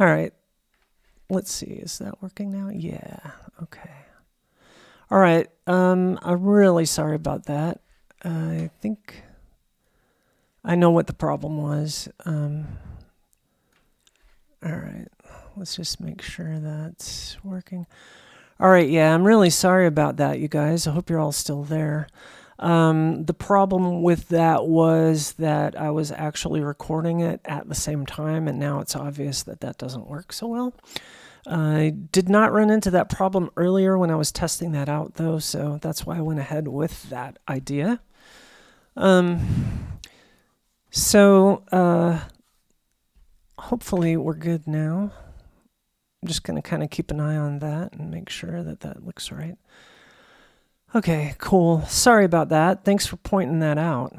All right. Let's see. Is that working now? Yeah. Okay. All right. I'm really sorry about that. I think I know what the problem was. All right. Let's just make sure that's working. All right. Yeah, I'm really sorry about that, you guys. I hope you're all still there. The problem with that was that I was actually recording it at the same time, and now it's obvious that that doesn't work so well. I did not run into that problem earlier when I was testing that out, though, so that's why I went ahead with that idea. Hopefully we're good now. I'm just going to kind of keep an eye on that and make sure that that looks right. Okay, cool. Sorry about that. Thanks for pointing that out.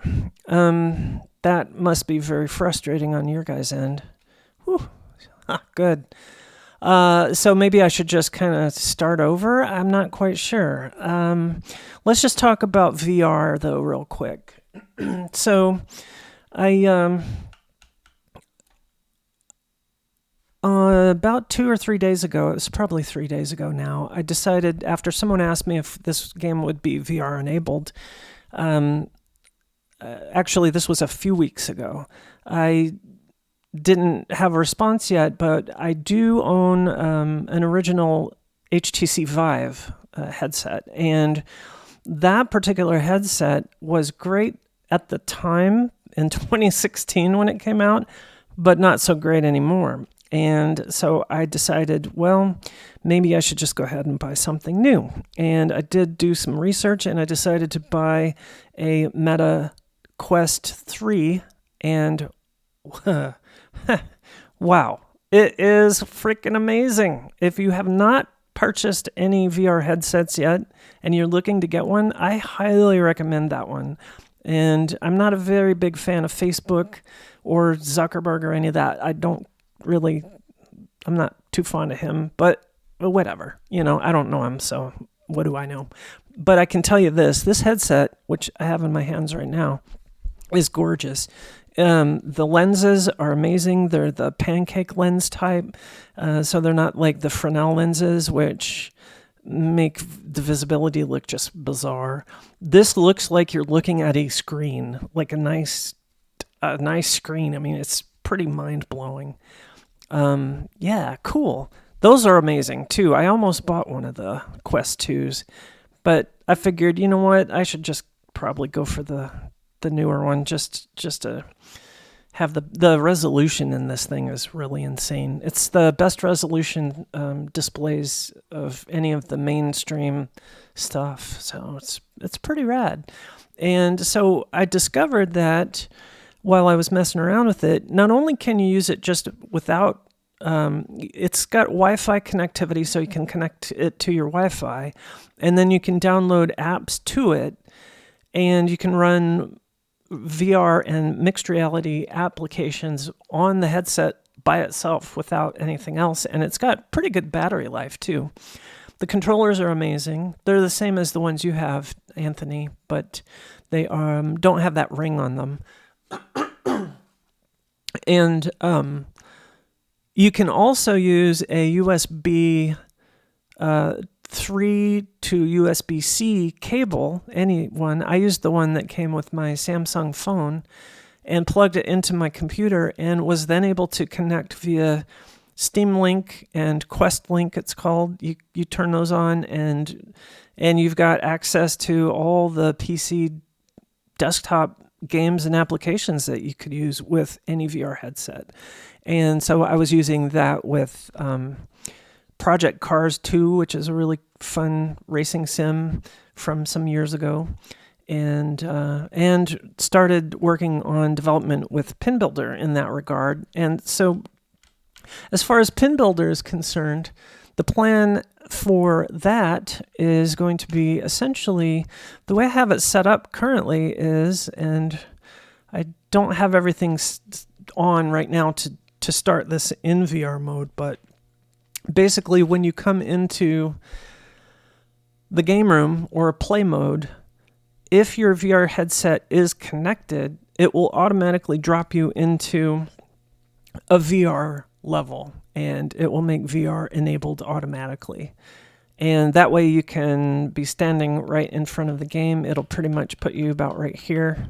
That must be very frustrating on your guys' end. Whew. Good. So maybe I should just kind of start over. I'm not quite sure. Let's just talk about VR though real quick. So about 2 or 3 days ago, it was probably 3 days ago now, I decided after someone asked me if this game would be VR enabled, actually this was a few weeks ago, I didn't have a response yet, but I do own an original HTC Vive headset, and that particular headset was great at the time in 2016 when it came out, but not so great anymore. And so I decided, well, maybe I should just go ahead and buy something new. And I did do some research, and I decided to buy a Meta Quest 3, and wow, it is freaking amazing. If you have not purchased any VR headsets yet and you're looking to get one, I highly recommend that one. And I'm not a very big fan of Facebook or Zuckerberg or any of that. I'm not too fond of him, but whatever. I don't know him, so what do I know? But I can tell you this headset, which I have in my hands right now, is gorgeous. The lenses are amazing. They're the pancake lens type, so they're not like the Fresnel lenses, which make the visibility look just bizarre. This looks like you're looking at a screen, like a nice screen. I mean, it's pretty mind-blowing. Yeah, cool. Those are amazing, too. I almost bought one of the Quest 2s, but I figured, you know what? I should just probably go for the newer one just to have the resolution in this thing is really insane. It's the best resolution displays of any of the mainstream stuff, so it's pretty rad. And so I discovered that while I was messing around with it, not only can you use it just without it's got Wi-Fi connectivity, so you can connect it to your Wi-Fi, and then you can download apps to it, and you can run VR and mixed reality applications on the headset by itself without anything else, and it's got pretty good battery life too. The controllers are amazing. They're the same as the ones you have, Anthony, but they don't have that ring on them. And you can also use a USB 3 to USB-C cable, any one. I used the one that came with my Samsung phone and plugged it into my computer and was then able to connect via Steam Link and Quest Link, it's called. You turn those on and you've got access to all the PC desktop games and applications that you could use with any VR headset. And so I was using that with Project Cars 2, which is a really fun racing sim from some years ago, and started working on development with Pin Builder in that regard. And so as far as Pin Builder is concerned, the plan for that is going to be essentially the way I have it set up currently is, and I don't have everything on right now to start this in VR mode, but basically when you come into the game room or play mode, if your VR headset is connected, it will automatically drop you into a VR level. and it will make VR enabled automatically. And that way you can be standing right in front of the game. It'll pretty much put you about right here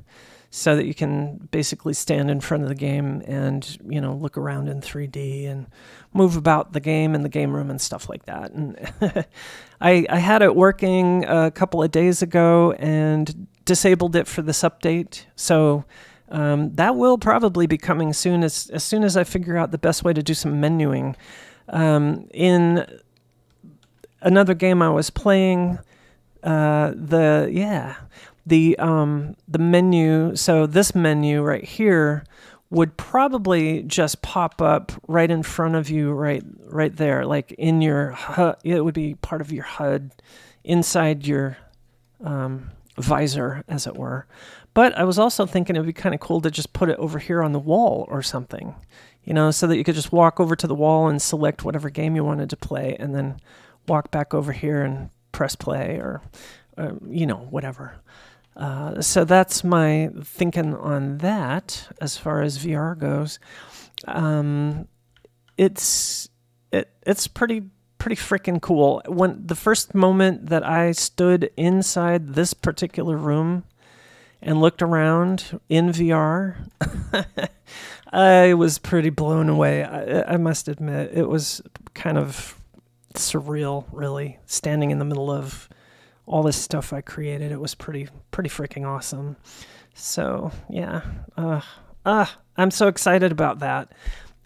so that you can basically stand in front of the game and, look around in 3D and move about the game and the game room and stuff like that. And I had it working a couple of days ago and disabled it for this update. So that will probably be coming soon as soon as I figure out the best way to do some menuing. In another game I was playing, the menu. So this menu right here would probably just pop up right in front of you, right there, like in your HUD. It would be part of your HUD inside your visor, as it were. But I was also thinking it would be kind of cool to just put it over here on the wall or something, so that you could just walk over to the wall and select whatever game you wanted to play, and then walk back over here and press play or whatever. So that's my thinking on that as far as VR goes. It's pretty freaking cool. When the first moment that I stood inside this particular room and looked around in VR, I was pretty blown away. I must admit, it was kind of surreal, really, standing in the middle of all this stuff I created. It was pretty freaking awesome. So yeah, I'm so excited about that.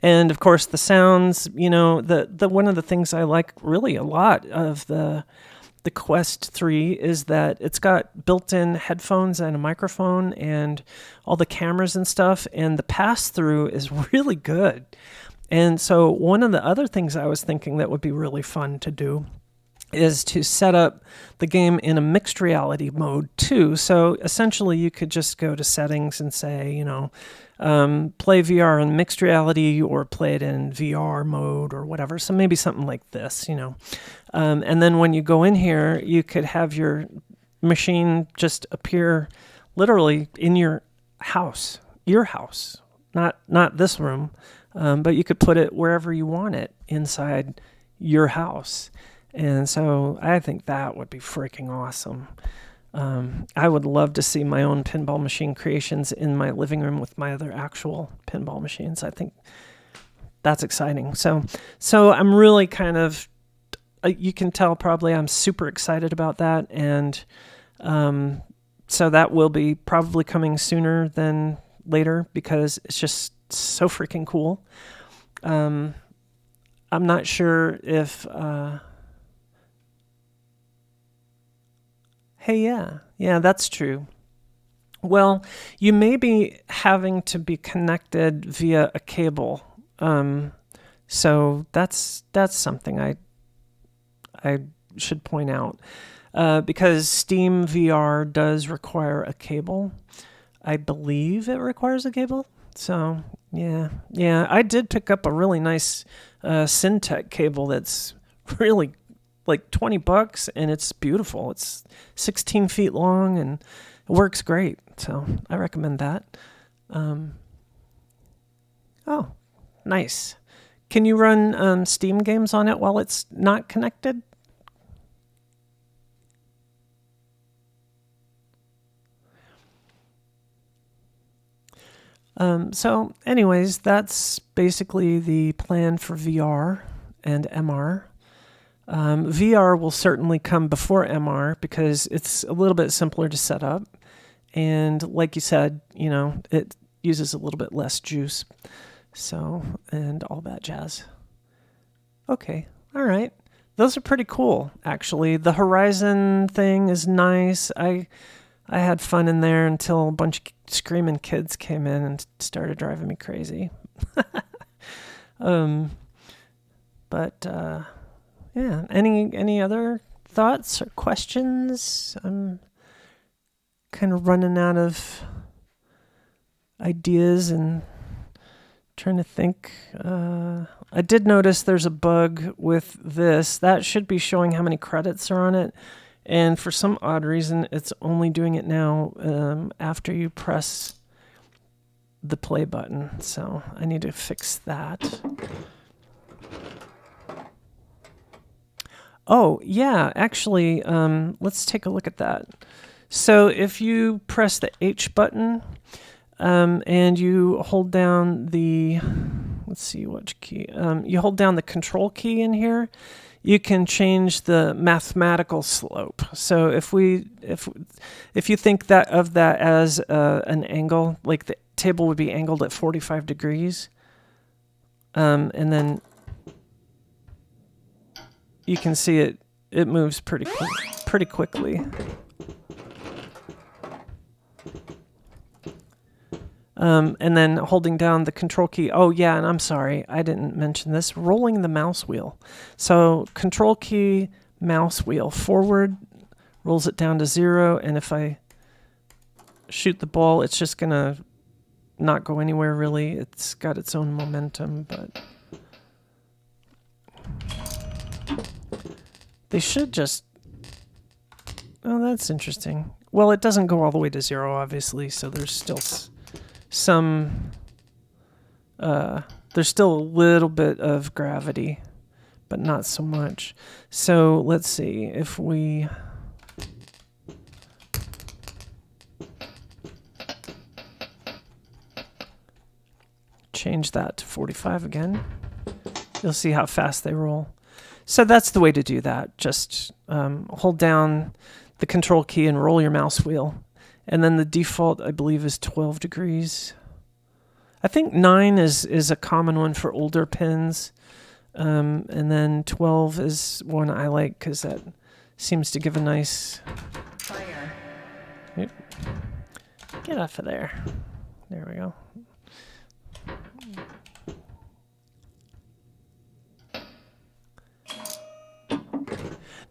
And of course the sounds, the one of the things I like really a lot of the Quest 3 is that it's got built-in headphones and a microphone and all the cameras and stuff, and the pass-through is really good. And so one of the other things I was thinking that would be really fun to do is to set up the game in a mixed reality mode too. So essentially you could just go to settings and say, play VR in mixed reality or play it in VR mode or whatever. So maybe something like this, and then when you go in here, you could have your machine just appear literally in your house, not this room. But you could put it wherever you want it inside your house. And so I think that would be freaking awesome. I would love to see my own pinball machine creations in my living room with my other actual pinball machines. I think that's exciting. So I'm really kind of, you can tell probably I'm super excited about that. And so that will be probably coming sooner than later because it's just so freaking cool. I'm not sure if hey, yeah, that's true. Well, you may be having to be connected via a cable. So that's something I should point out. Because Steam VR does require a cable. I believe it requires a cable. So, yeah, I did pick up a really nice Syntec cable that's really like $20, and it's beautiful. It's 16 feet long, and it works great. So I recommend that. Oh, nice. Can you run Steam games on it while it's not connected? So anyways, that's basically the plan for VR and MR. VR will certainly come before MR because it's a little bit simpler to set up. And like you said, it uses a little bit less juice. So, and all that jazz. Okay. All right. Those are pretty cool, actually. The Horizon thing is nice. I had fun in there until a bunch of screaming kids came in and started driving me crazy. Yeah. Any other thoughts or questions? I'm kind of running out of ideas and trying to think. I did notice there's a bug with this. That should be showing how many credits are on it. And for some odd reason, it's only doing it now after you press the play button. So I need to fix that. Oh, yeah, actually, let's take a look at that. So if you press the H button and you hold down the, let's see which key, you hold down the control key in here, you can change the mathematical slope. So if you think that of that as an angle, like the table would be angled at 45 degrees, and then you can see it moves pretty quickly. And then holding down the control key. Oh yeah, and I'm sorry, I didn't mention this. Rolling the mouse wheel. So control key, mouse wheel forward, rolls it down to 0, and if I shoot the ball, it's just gonna not go anywhere really. It's got its own momentum, but they should just... Oh, that's interesting. Well, it doesn't go all the way to 0, obviously, so there's still some... there's still a little bit of gravity, but not so much. So let's see if we... change that to 45 again. You'll see how fast they roll. So that's the way to do that. Just hold down the control key and roll your mouse wheel. And then the default, I believe, is 12 degrees. I think 9 is a common one for older pins. And then 12 is one I like because that seems to give a nice... Fire. Yep. Get off of there. There we go.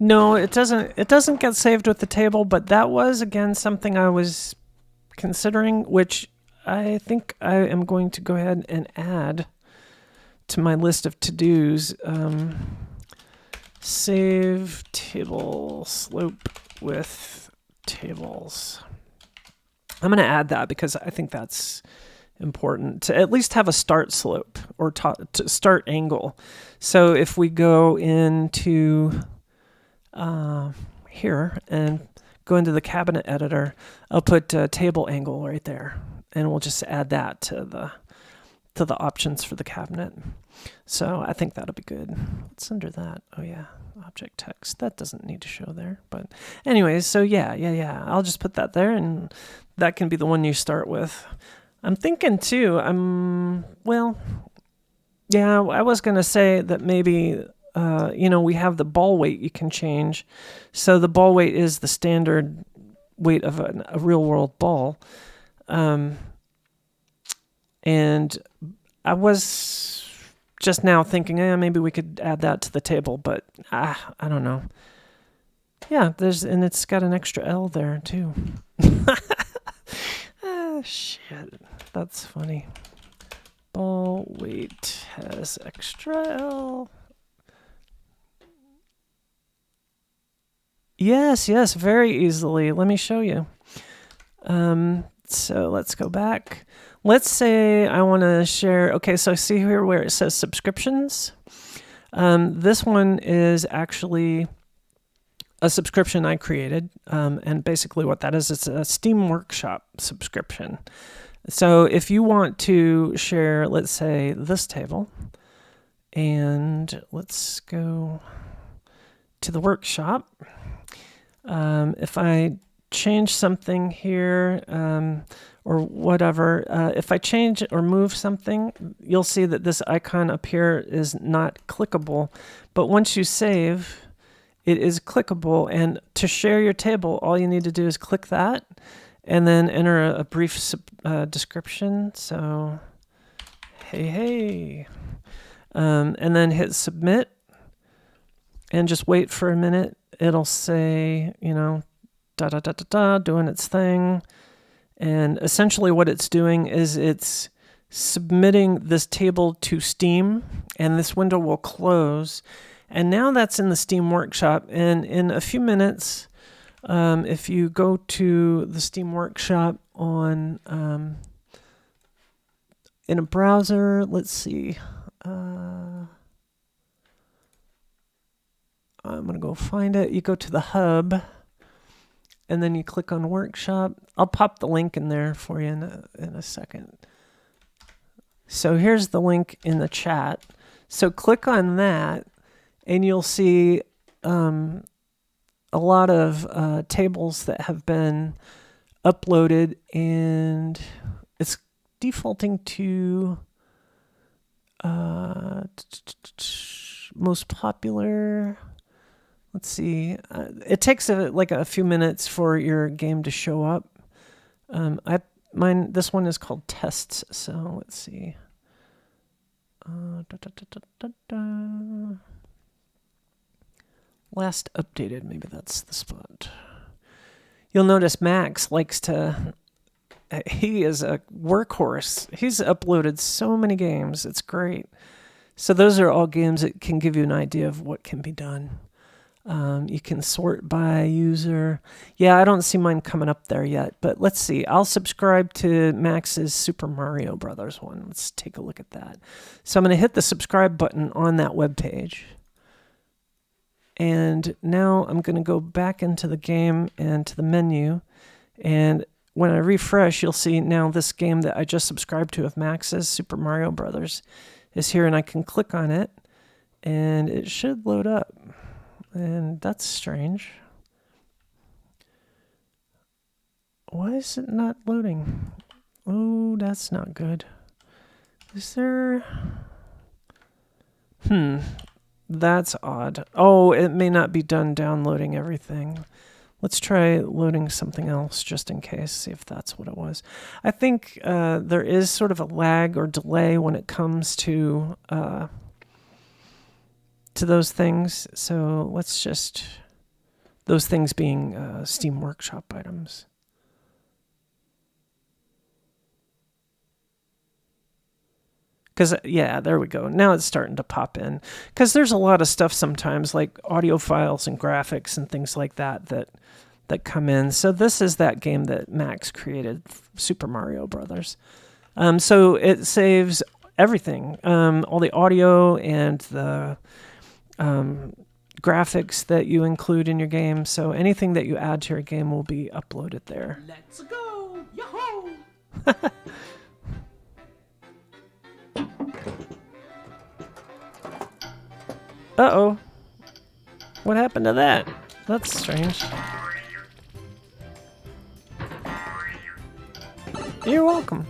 No, it doesn't. It doesn't get saved with the table, but that was again something I was considering, which I think I am going to go ahead and add to my list of to-dos. Save table slope with tables. I'm going to add that because I think that's important to at least have a start slope or to start angle. So if we go into here and go into the cabinet editor, I'll put table angle right there, and we'll just add that to the options for the cabinet. So I think that'll be good. What's under that? Oh yeah, object text. That doesn't need to show there. But anyways, so yeah. I'll just put that there, and that can be the one you start with. I'm thinking too, well, yeah, I was going to say that maybe, we have the ball weight you can change. So the ball weight is the standard weight of a real world ball. And I was just now thinking, maybe we could add that to the table, but I don't know. Yeah, and it's got an extra L there too. Shit, that's funny. Ball weight has extra L. Yes, very easily. Let me show you. So let's go back. Let's say I want to share. Okay, so see here where it says subscriptions. This one is actually a subscription I created, and basically what that is, it's a Steam Workshop subscription. So if you want to share, let's say, this table, and let's go to the workshop. If I change something here, or whatever, if I change or move something, you'll see that this icon up here is not clickable. But once you save, it is clickable, and to share your table, all you need to do is click that and then enter a brief description. So, hey, and then hit submit and just wait for a minute. It'll say, doing its thing. And essentially what it's doing is it's submitting this table to Steam, and this window will close. And now that's in the Steam Workshop. And in a few minutes, if you go to the Steam Workshop on in a browser, let's see. I'm going to go go find it. You go to the hub, and then you click on workshop. I'll pop the link in there for you in a second. So here's the link in the chat. So click on that, and you'll see a lot of tables that have been uploaded, and it's defaulting to most popular. Let's see. It takes a few minutes for your game to show up. This one is called tests. So let's see. Last updated. Maybe that's the spot. You'll notice Max likes to. He is a workhorse. He's uploaded so many games. It's great. So those are all games that can give you an idea of what can be done. You can sort by user. Yeah, I don't see mine coming up there yet, but let's see. I'll subscribe to Max's Super Mario Brothers one. Let's take a look at that. So I'm going to hit the subscribe button on that web page. And now I'm going to go back into the game and to the menu. And when I refresh, you'll see now this game that I just subscribed to of Max's Super Mario Brothers is here, and I can click on it, and it should load up. And that's strange. Why is it not loading? Oh, that's not good. Is there... That's odd. Oh, it may not be done downloading everything. Let's try loading something else just in case, see if that's what it was. I think there is sort of a lag or delay when it comes to those things. So let's just, those things being Steam Workshop items. Because, yeah, there we go. Now it's starting to pop in. Because there's a lot of stuff sometimes, like audio files and graphics and things like that come in. So this is that game that Max created, Super Mario Brothers. So it saves everything, all the audio and the graphics that you include in your game. So anything that you add to your game will be uploaded there. Let's go! Yo-ho! Uh-oh. What happened to that? That's strange. You're welcome.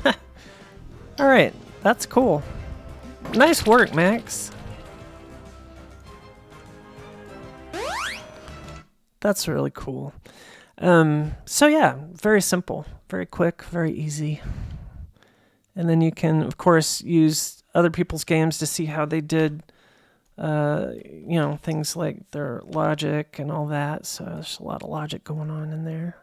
All right, that's cool. Nice work, Max. That's really cool. So yeah, very simple, very quick, very easy. And then you can, of course, use other people's games to see how they did, things like their logic and all that. So there's a lot of logic going on in there.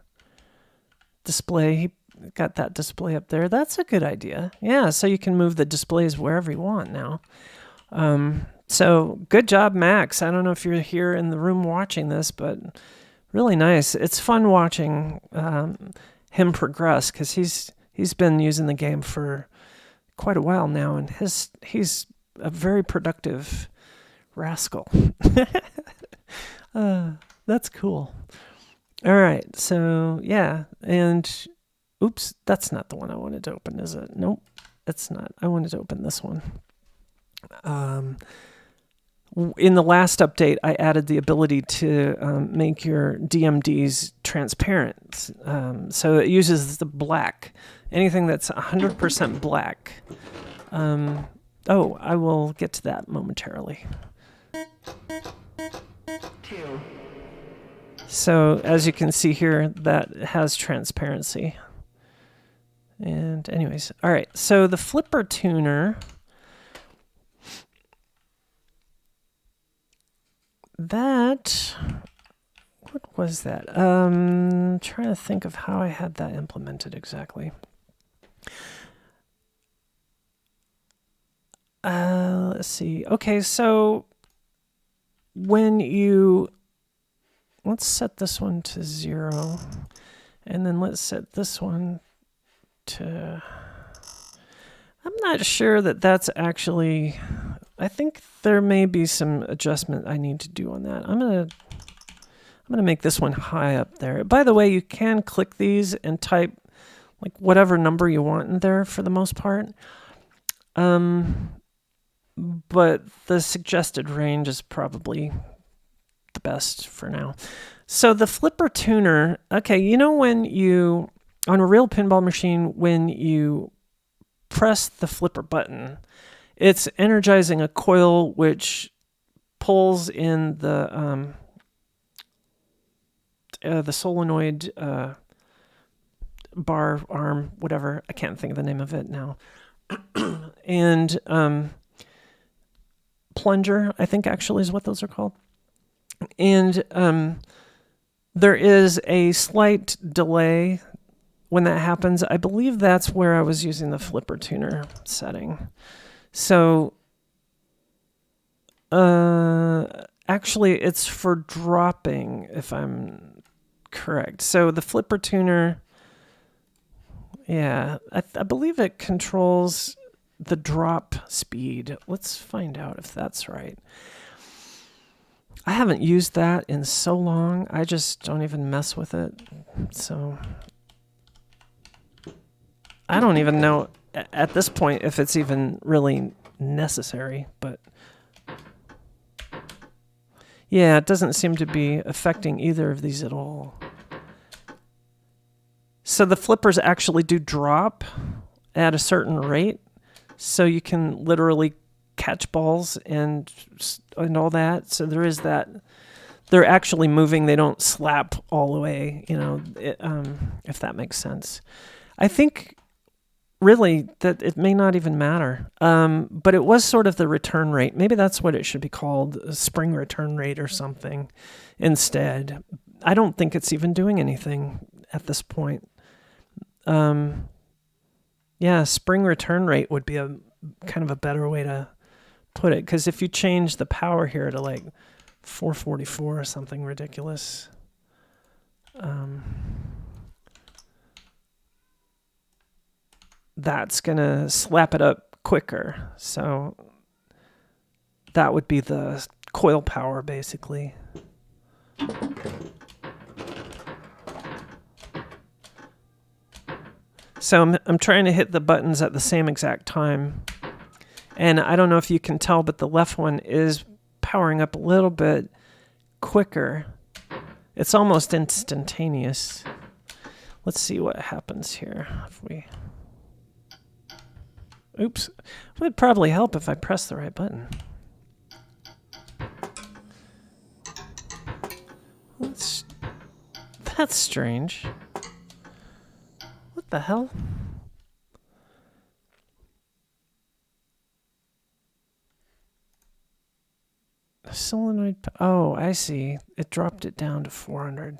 Display, he got that display up there. That's a good idea. Yeah, so you can move the displays wherever you want now. So good job, Max. I don't know if you're here in the room watching this, but really nice. It's fun watching him progress because he's been using the game for quite a while now, and he's a very productive rascal. That's cool. All right, so yeah, and oops, that's not the one I wanted to open, is it? Nope, it's not. I wanted to open this one. In the last update, I added the ability to make your DMDs transparent. So it uses the black. Anything that's 100% black. I will get to that momentarily. So as you can see here, that has transparency. And anyways, all right. So the flipper tuner... What was that? Trying to think of how I had that implemented exactly. Let's see. Okay, so let's set this one to 0, and then let's set this one to... I'm not sure that that's actually... I think there may be some adjustment I need to do on that. I'm gonna make this one high up there. By the way, you can click these and type like whatever number you want in there for the most part. But the suggested range is probably the best for now. So the flipper tuner, okay, you know when you, on a real pinball machine, when you press the flipper button, it's energizing a coil which pulls in the solenoid bar arm, whatever. I can't think of the name of it now. And plunger, I think actually is what those are called. And there is a slight delay when that happens. I believe that's where I was using the flipper tuner setting. So actually it's for dropping, if I'm correct. So the flipper tuner, yeah, I believe it controls the drop speed. Let's find out if that's right. I haven't used that in so long. I just don't even mess with it. So I don't even know at this point if it's even really necessary, but yeah, it doesn't seem to be affecting either of these at all. So the flippers actually do drop at a certain rate, so you can literally catch balls and all that. So there is that. They're actually moving. They don't slap all the way, you know, if that makes sense. I think really that it may not even matter. But it was sort of the return rate. Maybe that's what it should be called, a spring return rate or something instead. I don't think it's even doing anything at this point. Yeah, spring return rate would be a kind of a better way to put it, because if you change the power here to like 444 or something ridiculous, that's gonna slap it up quicker. So that would be the coil power basically. So I'm trying to hit the buttons at the same exact time. And I don't know if you can tell, but the left one is powering up a little bit quicker. It's almost instantaneous. Let's see what happens here. If we... Oops. It would probably help if I press the right button. That's strange. What the hell? Solenoid. Oh, I see. It dropped it down to 400.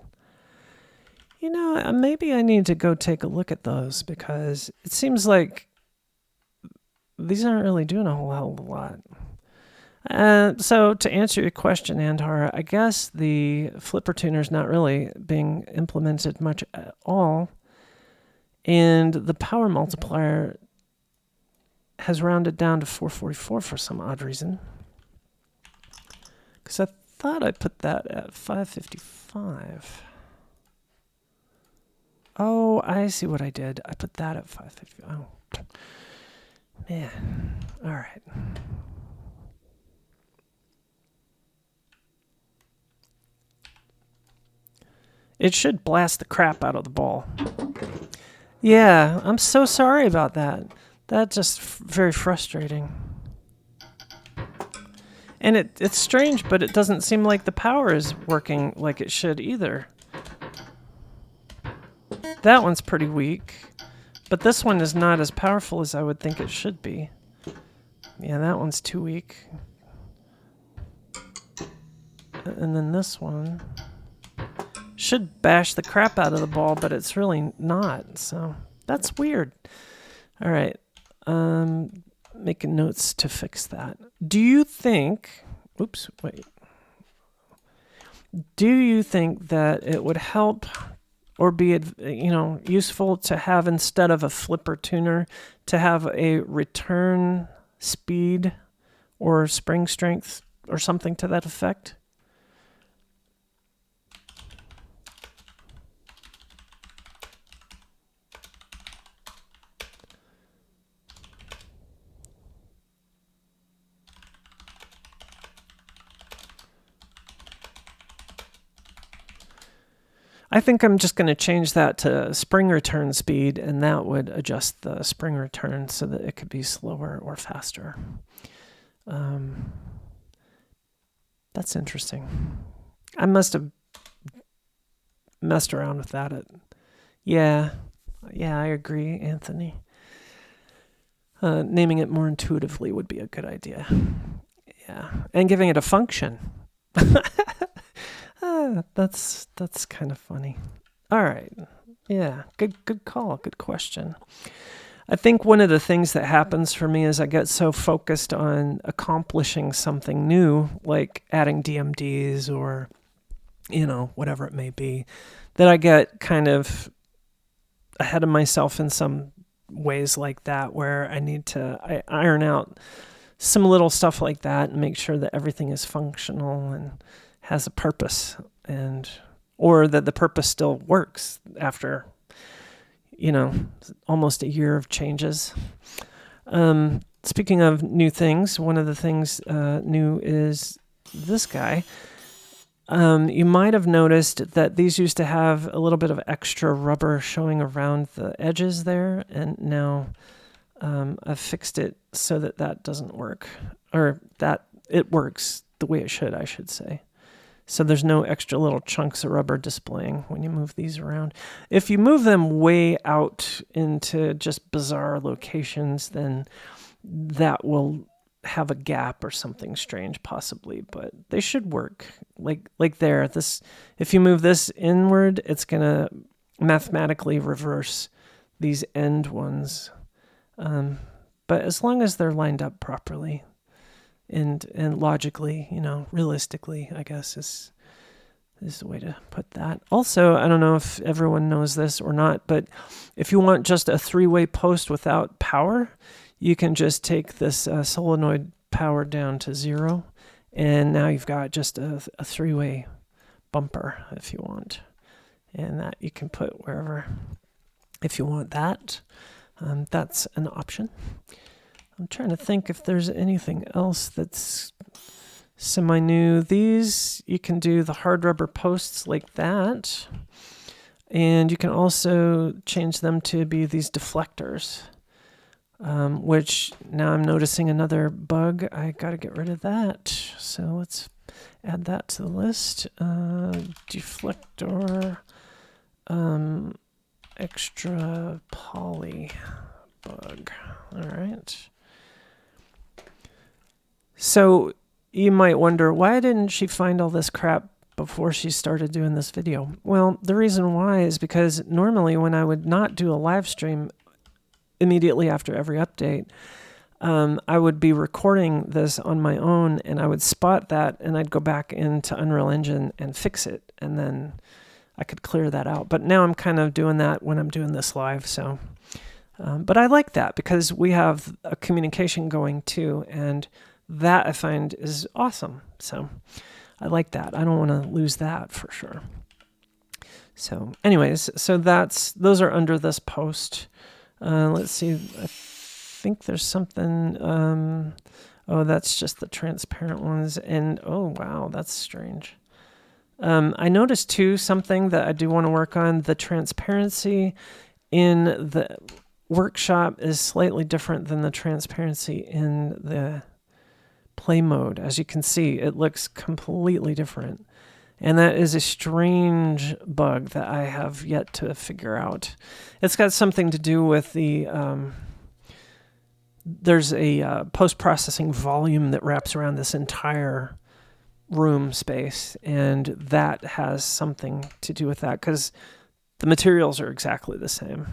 You know, maybe I need to go take a look at those, because it seems like these aren't really doing a whole hell of a lot. So to answer your question, Andhar, I guess the flipper tuner is not really being implemented much at all. And the power multiplier has rounded down to 444 for some odd reason. Because I thought I put that at 555. Oh, I see what I did. I put that at 550. Oh, man. All right. It should blast the crap out of the ball. Yeah, I'm so sorry about that. That's just very frustrating. And it's strange, but it doesn't seem like the power is working like it should either. That one's pretty weak, but this one is not as powerful as I would think it should be. Yeah, that one's too weak. And then this one should bash the crap out of the ball, but it's really not. So that's weird. All right. Making notes to fix that. Do you think... Oops, wait. Do you think that it would help or be useful to have, instead of a flipper tuner, to have a return speed or spring strength or something to that effect. I think I'm just going to change that to spring return speed, and that would adjust the spring return so that it could be slower or faster. That's interesting. I must have messed around with that. Yeah, I agree, Anthony. Naming it more intuitively would be a good idea. Yeah, and giving it a function. That's kind of funny. All right. Yeah, good call. Good question. I think one of the things that happens for me is I get so focused on accomplishing something new, like adding DMDs or, whatever it may be, that I get kind of ahead of myself in some ways like that, where I need to iron out some little stuff like that and make sure that everything is functional and has a purpose, or that the purpose still works after almost a year of changes. Speaking of new things, one of the things new is this guy. You might have noticed that these used to have a little bit of extra rubber showing around the edges there, and now I've fixed it so that doesn't work, or that it works the way it should, I should say. So there's no extra little chunks of rubber displaying when you move these around. If you move them way out into just bizarre locations, then that will have a gap or something strange possibly, but they should work. Like there, if you move this inward, it's going to mathematically reverse these end ones. But as long as they're lined up properly, and logically, realistically, I guess is the way to put that. Also, I don't know if everyone knows this or not, but if you want just a 3-way post without power, you can just take this solenoid power down to 0, and now you've got just a 3-way bumper if you want, and that you can put wherever if you want that. That's an option. I'm trying to think if there's anything else that's semi-new. These, you can do the hard rubber posts like that. And you can also change them to be these deflectors, which now I'm noticing another bug. I got to get rid of that. So let's add that to the list. Deflector, extra poly bug. All right. So you might wonder, why didn't she find all this crap before she started doing this video? Well, the reason why is because normally when I would not do a live stream immediately after every update, I would be recording this on my own, and I would spot that, and I'd go back into Unreal Engine and fix it, and then I could clear that out. But now I'm kind of doing that when I'm doing this live, so... but I like that because we have a communication going too, and that I find is awesome. So I like that. I don't want to lose that for sure. So anyways, those are under this post. Let's see. I think there's something. That's just the transparent ones. And oh, wow, that's strange. I noticed too something that I do want to work on. The transparency in the workshop is slightly different than the transparency in the play mode. As you can see, it looks completely different. And that is a strange bug that I have yet to figure out. It's got something to do with the... there's a post-processing volume that wraps around this entire room space, and that has something to do with that, because the materials are exactly the same.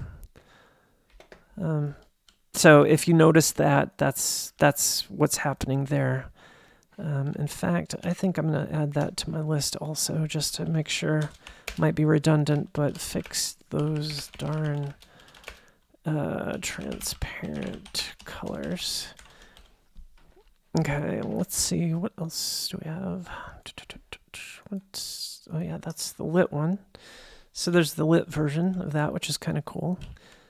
So if you notice that, that's what's happening there. In fact, I think I'm going to add that to my list also, just to make sure Might be redundant, but fix those darn transparent colors. Okay, let's see. What else do we have? Oh yeah, that's the lit one. So there's the lit version of that, which is kind of cool.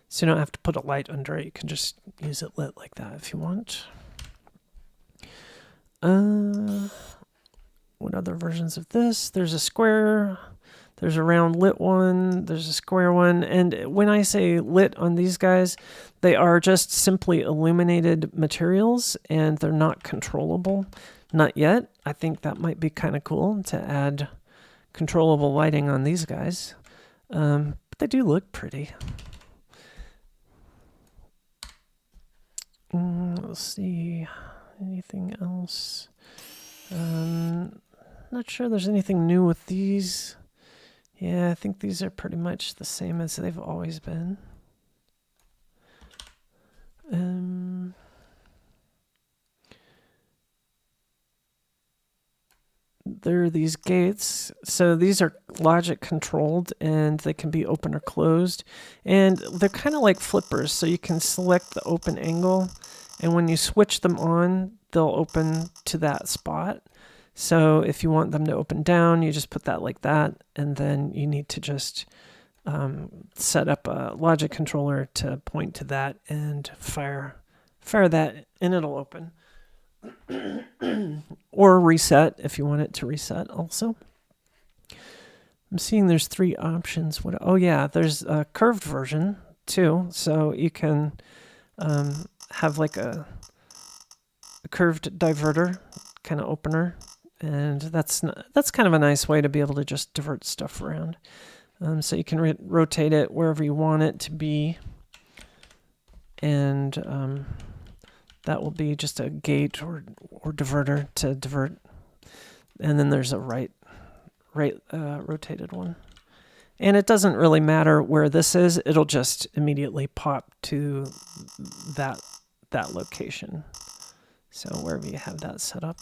So you don't have to put a light under it. You can just use it lit like that if you want. What other versions of this? There's a square. There's a round lit one. There's a square one. And when I say lit on these guys, they are just simply illuminated materials and they're not controllable. Not yet. I think that might be kind of cool to add controllable lighting on these guys. But they do look pretty. Let's see. Anything else? Not sure there's anything new with these. Yeah, I think these are pretty much the same as they've always been. There are these gates. So these are logic controlled and they can be open or closed. And they're kind of like flippers. So you can select the open angle. And when you switch them on, they'll open to that spot. So if you want them to open down, you just put that like that. And then you need to just set up a logic controller to point to that and fire that and it'll open. Or reset if you want it to reset also. I'm seeing there's 3 options. Oh yeah, there's a curved version too. So you can have like a curved diverter kind of opener. And that's kind of a nice way to be able to just divert stuff around. So you can rotate it wherever you want it to be. And that will be just a gate or diverter to divert. And then there's a right rotated one. And it doesn't really matter where this is. It'll just immediately pop to that location. So wherever you have that set up.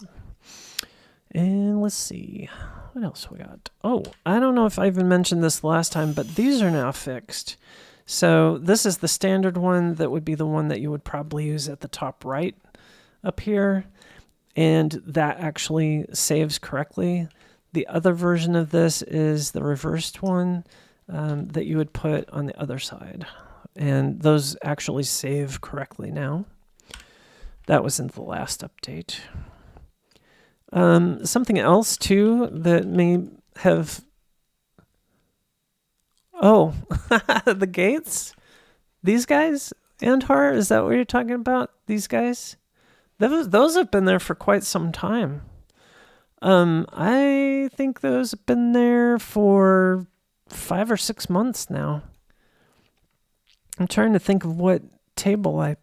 And let's see, what else we got? Oh, I don't know if I even mentioned this last time, but these are now fixed. So this is the standard one that would be the one that you would probably use at the top right up here. And that actually saves correctly. The other version of this is the reversed one that you would put on the other side. And those actually save correctly now. That was in the last update. Something else too that may have... Oh, the gates? These guys? Andhar, is that what you're talking about? These guys? Those have been there for quite some time. I think those have been there for 5 or 6 months now. I'm trying to think of what table I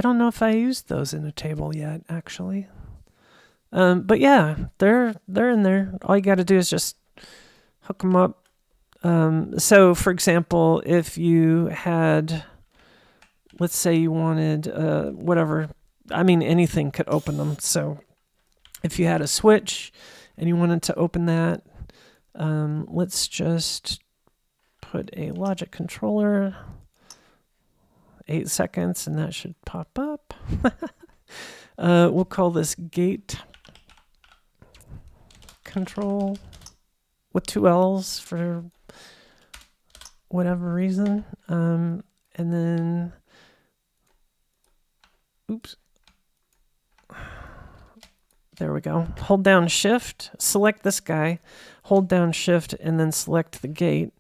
don't know if I used those in a table yet, actually. But yeah, they're in there. All you got to do is just hook them up. So, for example, if you had, let's say you wanted whatever, I mean, anything could open them. So if you had a switch and you wanted to open that, let's just put a logic controller, 8 seconds, and that should pop up. We'll call this gate control with 2 L's for whatever reason. And then, oops. There we go. Hold down shift, select this guy, hold down shift, and then select the gate.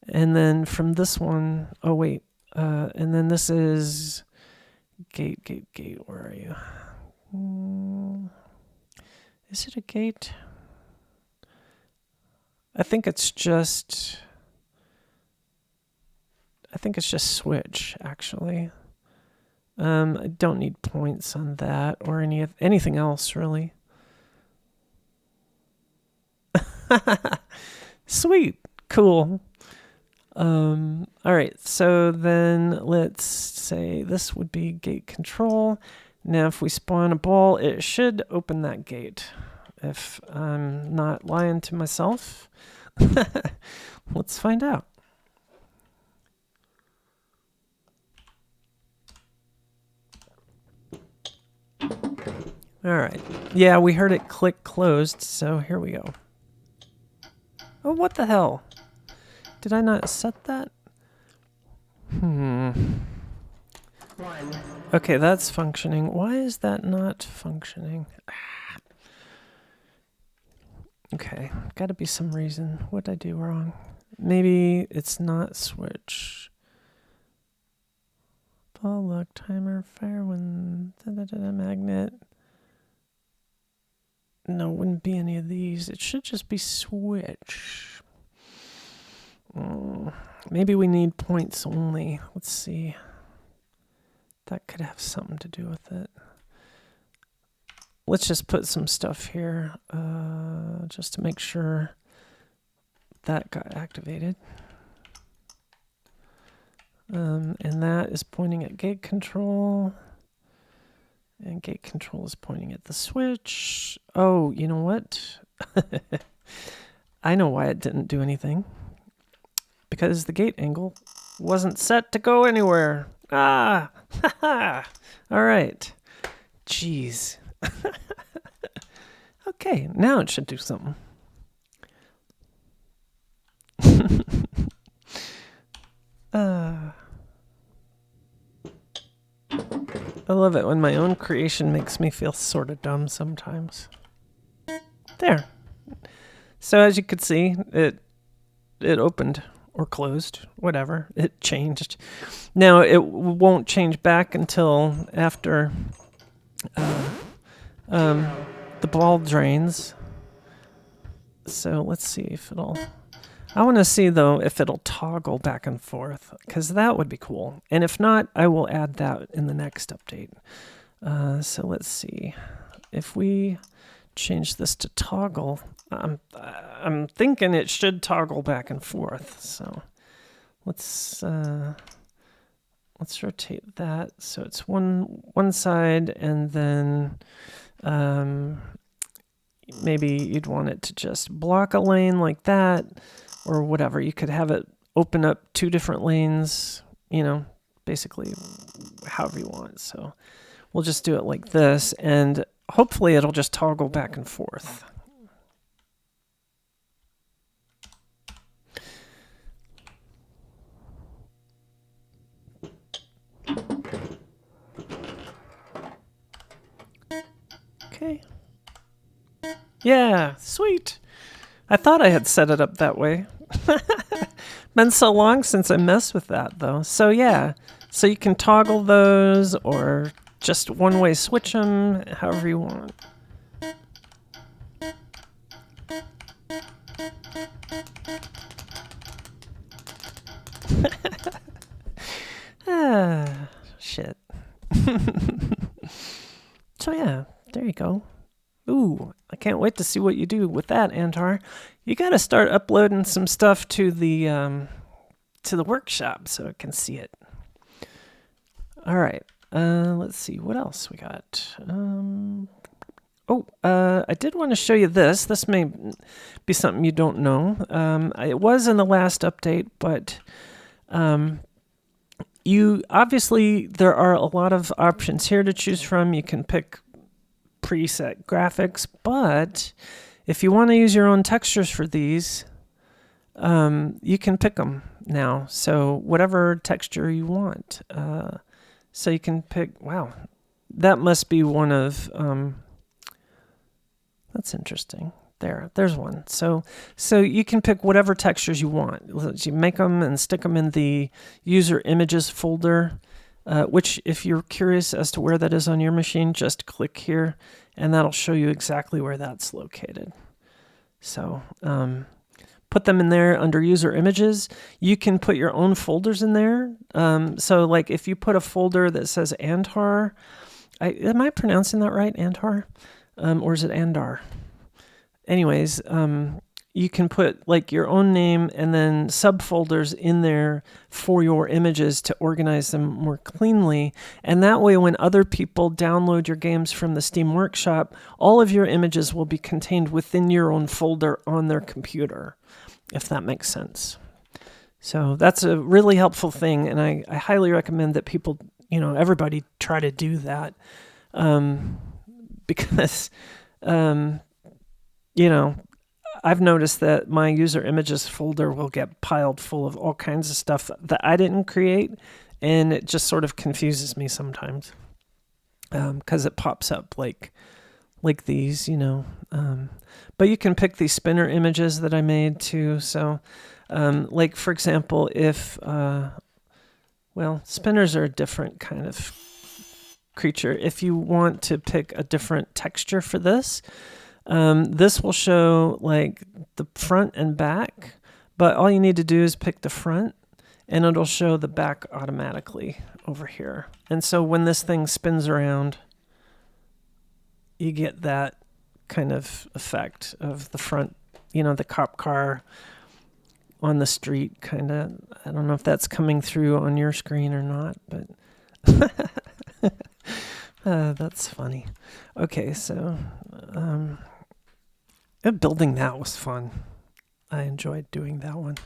And then from this one, oh wait, and then this is gate, where are you? Is it a gate? I think it's just switch, actually. I don't need points on that or anything else, really. Sweet. Cool. All right, so then let's say this would be gate control. Now, if we spawn a ball, it should open that gate if I'm not lying to myself. Let's find out. All right. Yeah, we heard it click closed, so here we go. Oh, what the hell? Did I not set that? Okay, that's functioning. Why is that not functioning? Okay, gotta be some reason. What'd I do wrong? Maybe it's not switch. Ball lock timer, fire when magnet. No, it wouldn't be any of these. It should just be switch. Maybe we need points only. Let's see. That could have something to do with it. Let's just put some stuff here just to make sure that got activated. And that is pointing at gate control. And gate control is pointing at the switch. Oh, you know what? I know why it didn't do anything. Because the gate angle wasn't set to go anywhere. Ah! All right. Jeez. Okay, now it should do something. I love it when my own creation makes me feel sort of dumb sometimes. There. So as you could see, it opened or closed, whatever. It changed. Now it won't change back until after the ball drains. So let's see if it'll... I want to see, though, if it'll toggle back and forth, because that would be cool. And if not, I will add that in the next update. So let's see. If we change this to toggle, I'm thinking it should toggle back and forth. So let's rotate that so it's one side, and then maybe you'd want it to just block a lane like that. Or whatever. You could have it open up two different lanes, you know, basically however you want. So we'll just do it like this, and hopefully it'll just toggle back and forth. Okay. Yeah, sweet. I thought I had set it up that way. Been so long since I messed with that, though. So yeah, so you can toggle those or just one-way switch them, however you want. Shit. So yeah, there you go. Ooh, I can't wait to see what you do with that, Antar. You got to start uploading some stuff to the workshop so I can see it. All right. Let's see what else we got. I did want to show you this. This may be something you don't know. It was in the last update, but you obviously there are a lot of options here to choose from. You can pick preset graphics, but if you want to use your own textures for these, you can pick them now. So whatever texture you want. So you can pick, wow, that must be one of, that's interesting. There's one. So you can pick whatever textures you want. You make them and stick them in the user images folder. Which, if you're curious as to where that is on your machine, just click here, and that'll show you exactly where that's located. So put them in there under user images. You can put your own folders in there. So like if you put a folder that says Antar, am I pronouncing that right, Antar? Or is it Andar? Anyways, you can put like your own name and then subfolders in there for your images to organize them more cleanly. And that way, when other people download your games from the Steam Workshop, all of your images will be contained within your own folder on their computer, if that makes sense. So that's a really helpful thing, and I highly recommend that people, everybody try to do that, because, I've noticed that my user images folder will get piled full of all kinds of stuff that I didn't create, and it just sort of confuses me sometimes, because it pops up like these, but you can pick these spinner images that I made too. So, like for example, if, spinners are a different kind of creature. If you want to pick a different texture for this, this will show like the front and back, but all you need to do is pick the front and it'll show the back automatically over here. And so when this thing spins around, you get that kind of effect of the front, the cop car on the street kind of. I don't know if that's coming through on your screen or not, but that's funny. Okay, so building that was fun. I enjoyed doing that one.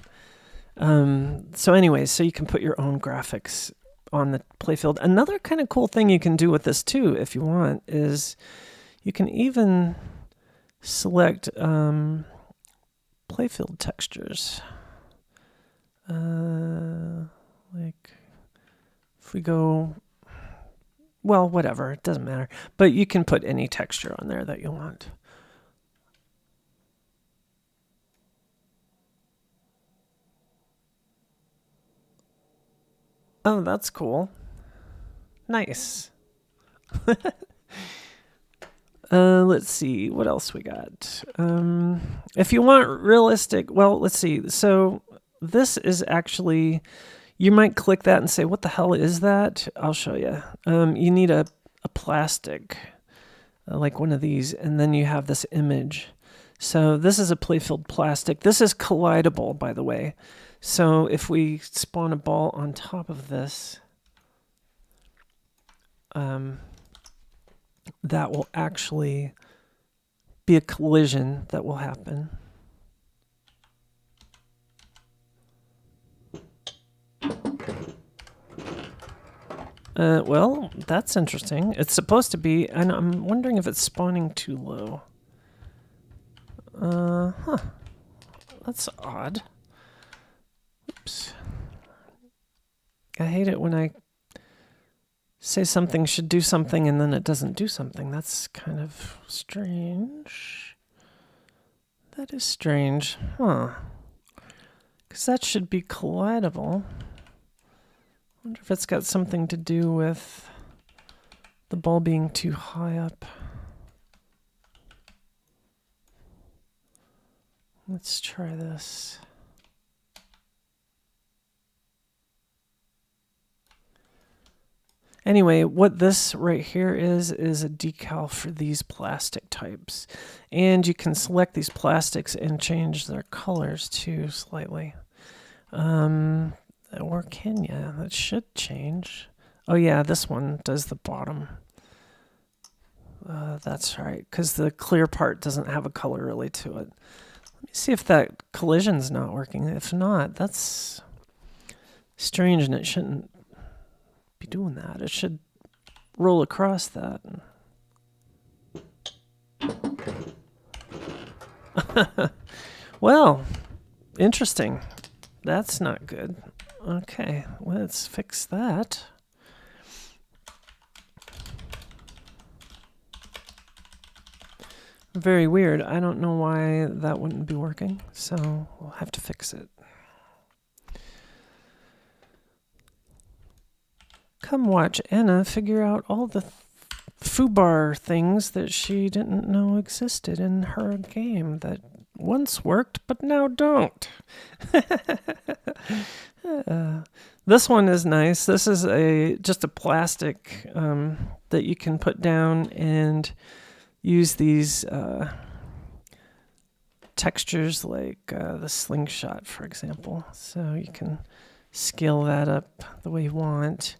So anyways, so you can put your own graphics on the playfield. Another kind of cool thing you can do with this too, if you want, is you can even select playfield textures. Like if we go, whatever, it doesn't matter. But you can put any texture on there that you want. Oh, that's cool. Nice. Let's see, what else we got? If you want realistic, let's see. So this is actually, you might click that and say, what the hell is that? I'll show you. You need a plastic, like one of these, and then you have this image. So this is a playfield plastic. This is collidable, by the way. So if we spawn a ball on top of this, that will actually be a collision that will happen. That's interesting. It's supposed to be, and I'm wondering if it's spawning too low. That's odd. Oops. I hate it when I say something should do something and then it doesn't do something. That's kind of strange. That is strange. Huh. Because that should be collidable. I wonder if it's got something to do with the ball being too high up. Let's try this. Anyway, what this right here is a decal for these plastic types. And you can select these plastics and change their colors too slightly. Or can you? That should change. Oh yeah, this one does the bottom. That's right, because the clear part doesn't have a color really to it. Let me see if that collision's not working. If not, that's strange and it shouldn't be doing that. It should roll across that. Well, interesting. That's not good. Okay, let's fix that. Very weird. I don't know why that wouldn't be working, so we'll have to fix it. Come watch Anna figure out all the foobar things that she didn't know existed in her game that once worked but now don't. This one is nice. This is just a plastic that you can put down and use these textures like the slingshot, for example. So you can scale that up the way you want.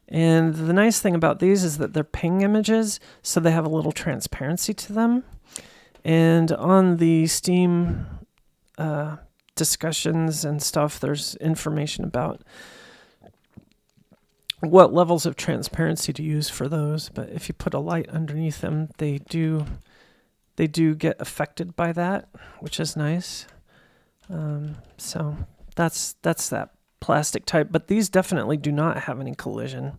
And the nice thing about these is that they're ping images, so they have a little transparency to them. And on the Steam discussions and stuff, there's information about what levels of transparency to use for those. But if you put a light underneath them, they do get affected by that, which is nice. So that's that plastic type, but these definitely do not have any collision.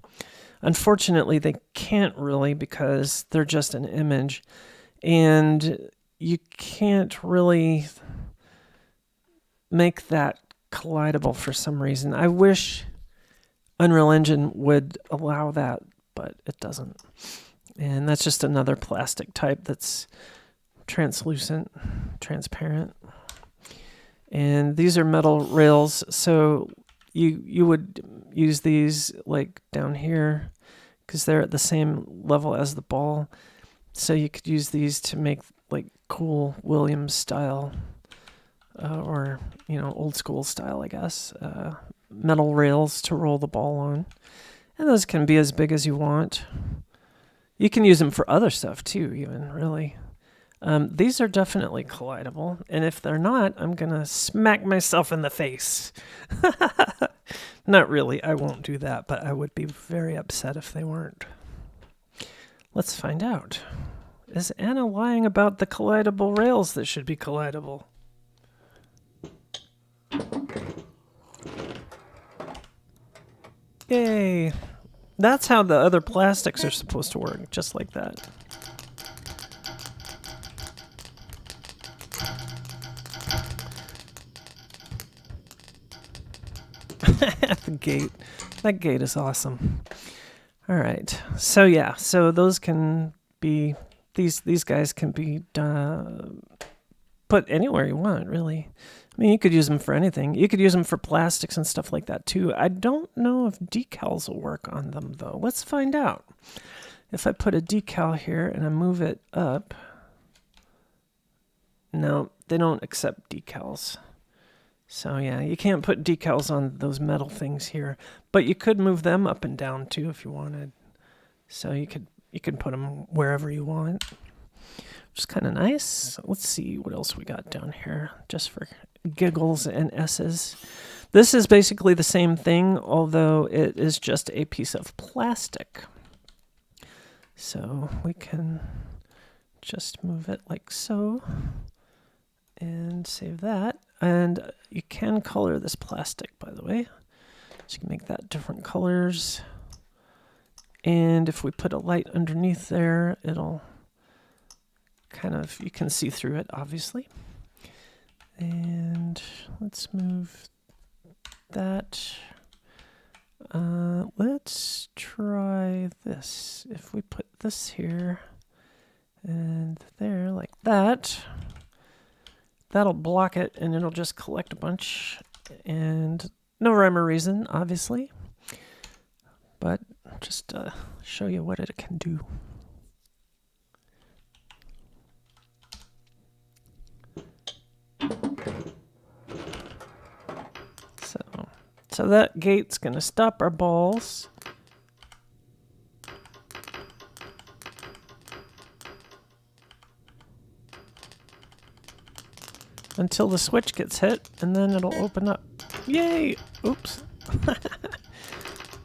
Unfortunately, they can't really because they're just an image, and you can't really make that collidable for some reason. I wish Unreal Engine would allow that, but it doesn't. And that's just another plastic type that's translucent, transparent. And these are metal rails, so you would use these like down here because they're at the same level as the ball. So you could use these to make like cool Williams style or old school style, I guess, metal rails to roll the ball on. And those can be as big as you want. You can use them for other stuff too, even, really. These are definitely collidable, and if they're not, I'm going to smack myself in the face. Not really, I won't do that, but I would be very upset if they weren't. Let's find out. Is Anna lying about the collidable rails that should be collidable? Yay! That's how the other plastics are supposed to work, just like that. The gate. That gate is awesome. All right. So yeah, so those can be, these guys can be put anywhere you want, really. I mean, you could use them for anything. You could use them for plastics and stuff like that too. I don't know if decals will work on them though. Let's find out. If I put a decal here and I move it up, no, they don't accept decals. So yeah, you can't put decals on those metal things here, but you could move them up and down too if you wanted. So you could put them wherever you want, which is kind of nice. Let's see what else we got down here, just for giggles and S's. This is basically the same thing, although it is just a piece of plastic. So we can just move it like so and save that. And you can color this plastic, by the way. So you can make that different colors. And if we put a light underneath there, it'll kind of, you can see through it, obviously. And let's move that. Let's try this. If we put this here and there like that, that'll block it and it'll just collect a bunch, and no rhyme or reason, obviously, but just show you what it can do. So that gate's going to stop our balls. Until the switch gets hit, and then it'll open up. Yay! Oops.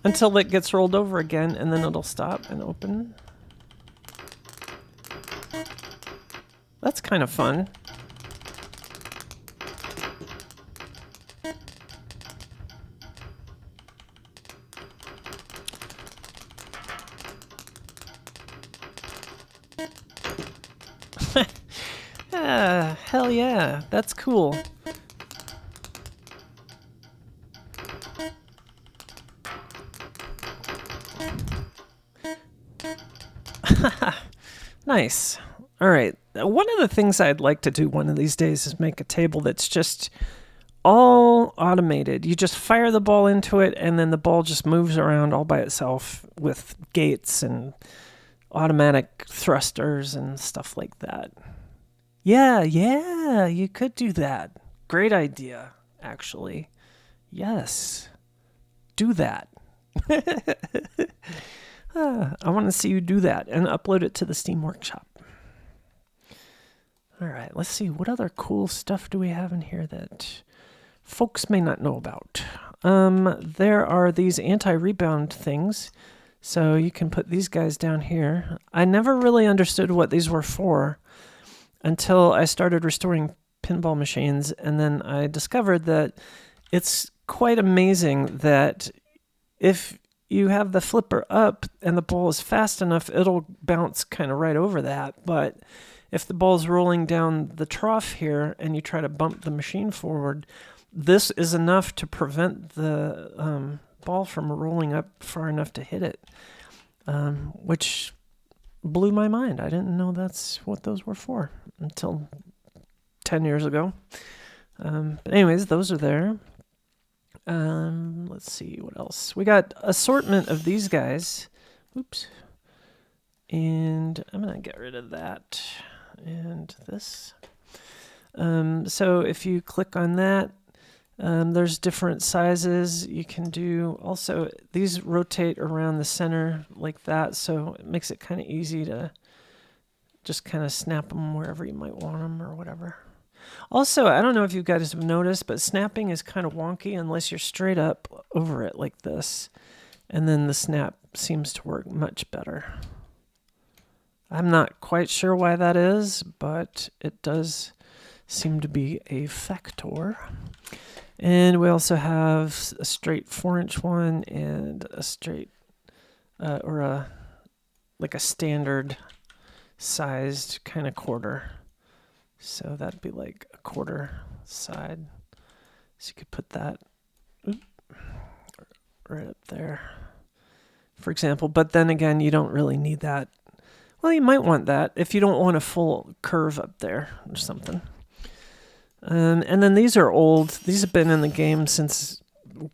Until it gets rolled over again, and then it'll stop and open. That's kind of fun. Hell yeah, that's cool. Nice. All right. One of the things I'd like to do one of these days is make a table that's just all automated. You just fire the ball into it, and then the ball just moves around all by itself with gates and automatic thrusters and stuff like that. Yeah, you could do that. Great idea, actually. Yes, do that. I want to see you do that and upload it to the Steam Workshop. All right, let's see. What other cool stuff do we have in here that folks may not know about? There are these anti-rebound things. So you can put these guys down here. I never really understood what these were for until I started restoring pinball machines. And then I discovered that it's quite amazing that if you have the flipper up and the ball is fast enough, it'll bounce kind of right over that. But if the ball's rolling down the trough here and you try to bump the machine forward, this is enough to prevent the ball from rolling up far enough to hit it, which blew my mind. I didn't know that's what those were for until 10 years ago. But anyways, those are there. Let's see what else. We got assortment of these guys. Oops. And I'm going to get rid of that and this. So if you click on that, there's different sizes. You can do also, these rotate around the center like that, so it makes it kind of easy to just kind of snap them wherever you might want them or whatever. Also, I don't know if you guys have noticed, but snapping is kind of wonky unless you're straight up over it like this. And then the snap seems to work much better. I'm not quite sure why that is, but it does seem to be a factor. And we also have a straight 4-inch one and a straight, like a standard sized kind of quarter. So that'd be like a quarter side. So you could put that right up there, for example. But then again, you don't really need that. Well, you might want that if you don't want a full curve up there or something. And then these are old. These have been in the game since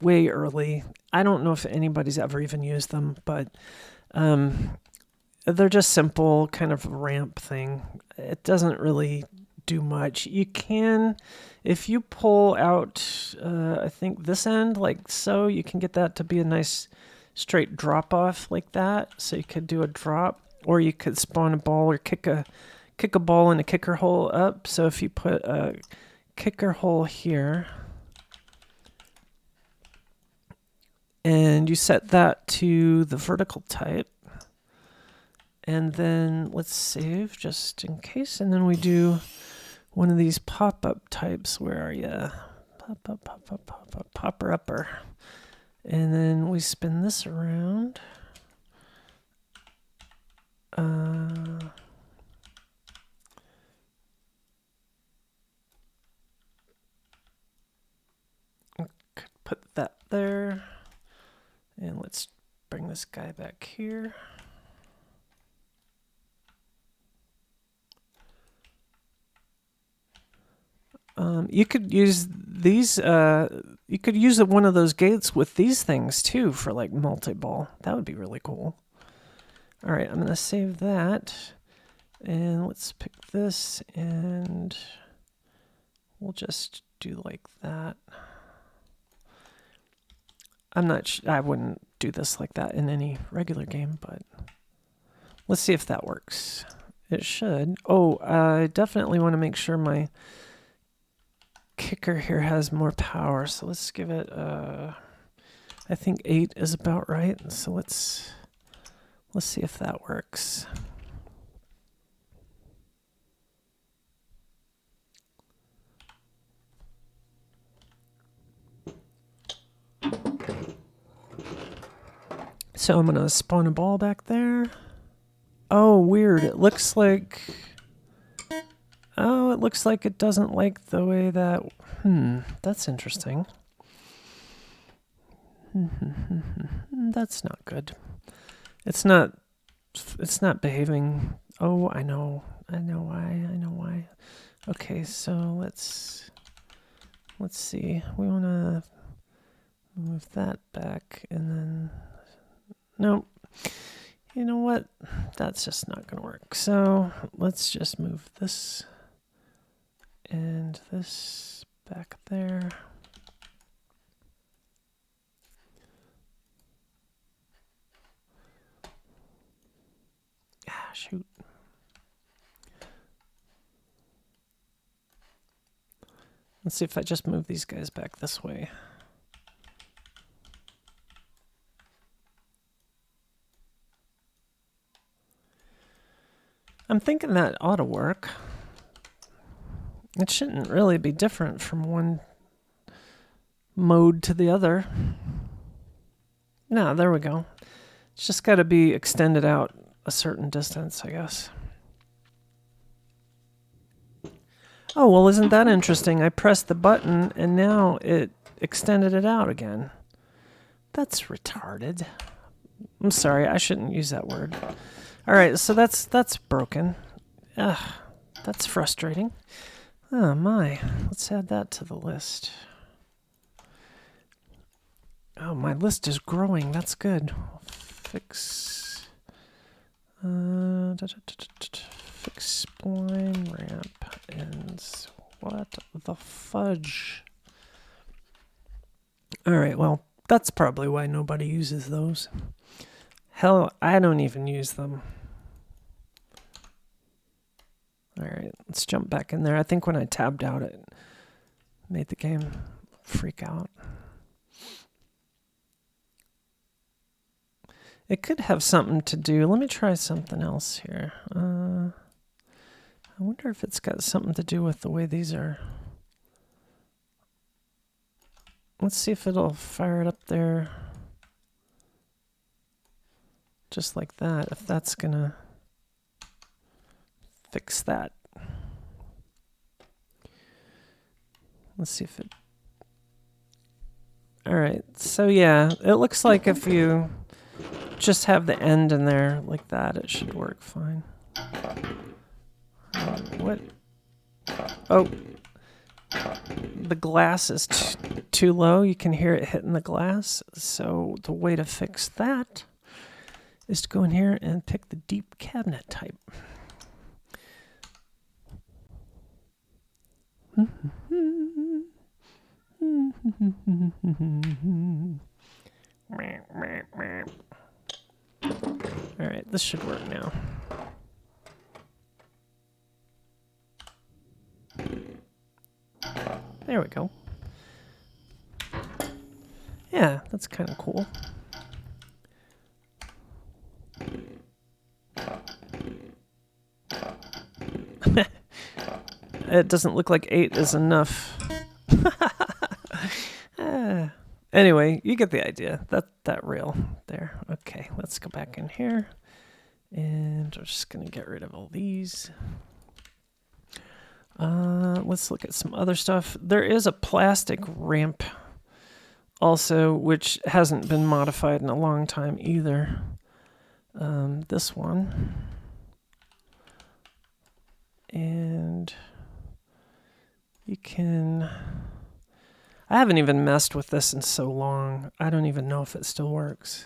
way early. I don't know if anybody's ever even used them, but they're just simple kind of ramp thing. It doesn't really do much. You can, if you pull out, I think this end like so, you can get that to be a nice straight drop off like that. So you could do a drop, or you could spawn a ball or kick a ball in a kicker hole up. So if you put a kicker hole here and you set that to the vertical type, and then let's save just in case, and then we do one of these pop-up types. Where are you? Popper upper. And then we spin this around. Put that there. And let's bring this guy back here. You could use these, you could use one of those gates with these things too for like multi-ball. That would be really cool. All right, I'm going to save that. And let's pick this and we'll just do like that. I'm not I wouldn't do this like that in any regular game, but let's see if that works. It should. Oh, I definitely want to make sure my kicker here has more power, so let's give it I think 8 is about right. So let's see if that works. So I'm gonna spawn a ball back there. Oh, weird. It looks like it doesn't like the way that... that's interesting. That's not good. It's not behaving... Oh, I know why. Okay, so let's see. We want to move that back, and then... Nope. You know what? That's just not going to work. So let's just move this And this back there. Ah, shoot. Let's see if I just move these guys back this way. I'm thinking that ought to work. It shouldn't really be different from one mode to the other. No, there we go. It's just got to be extended out a certain distance, I guess. Oh, well, isn't that interesting? I pressed the button and now it extended it out again. That's retarded. I'm sorry, I shouldn't use that word. All right, so that's broken. Ugh, that's frustrating. Oh my, let's add that to the list. Oh, my list is growing. That's good. Fix. Fix spline ramp and what the fudge? All right, well, that's probably why nobody uses those. Hell, I don't even use them. All right, let's jump back in there. I think when I tabbed out, it made the game freak out. It could have something to do. Let me try something else here. I wonder if it's got something to do with the way these are. Let's see if it'll fire it up there. Just like that, if that's gonna fix that. Let's see if it... All right, so yeah, it looks like if you just have the end in there like that, it should work fine. What? Oh, the glass is too low. You can hear it hitting the glass. So the way to fix that is to go in here and pick the deep cabinet type. All right, this should work now. There we go. Yeah, that's kind of cool. It doesn't look like 8 is enough. Anyway, you get the idea. That rail there. Okay, let's go back in here. And we're just going to get rid of all these. Let's look at some other stuff. There is a plastic ramp also, which hasn't been modified in a long time either. This one. And you can... I haven't even messed with this in so long. I don't even know if it still works.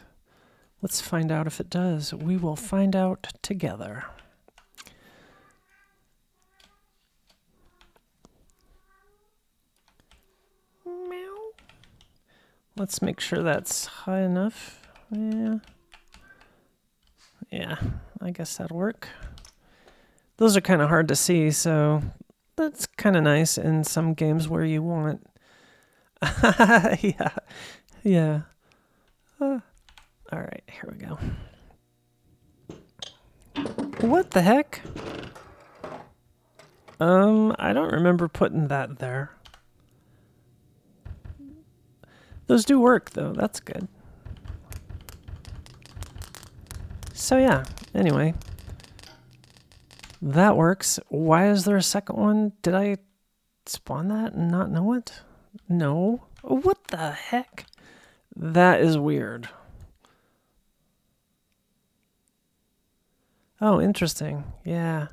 Let's find out if it does. We will find out together. Meow. Let's make sure that's high enough. Yeah, I guess that'll work. Those are kind of hard to see, so that's kind of nice in some games where you want... yeah. All right, here we go. What the heck? I don't remember putting that there. Those do work, though. That's good. So yeah, anyway. That works. Why is there a second one? Did I spawn that and not know it? No. What the heck? That is weird. Oh, interesting. Yeah.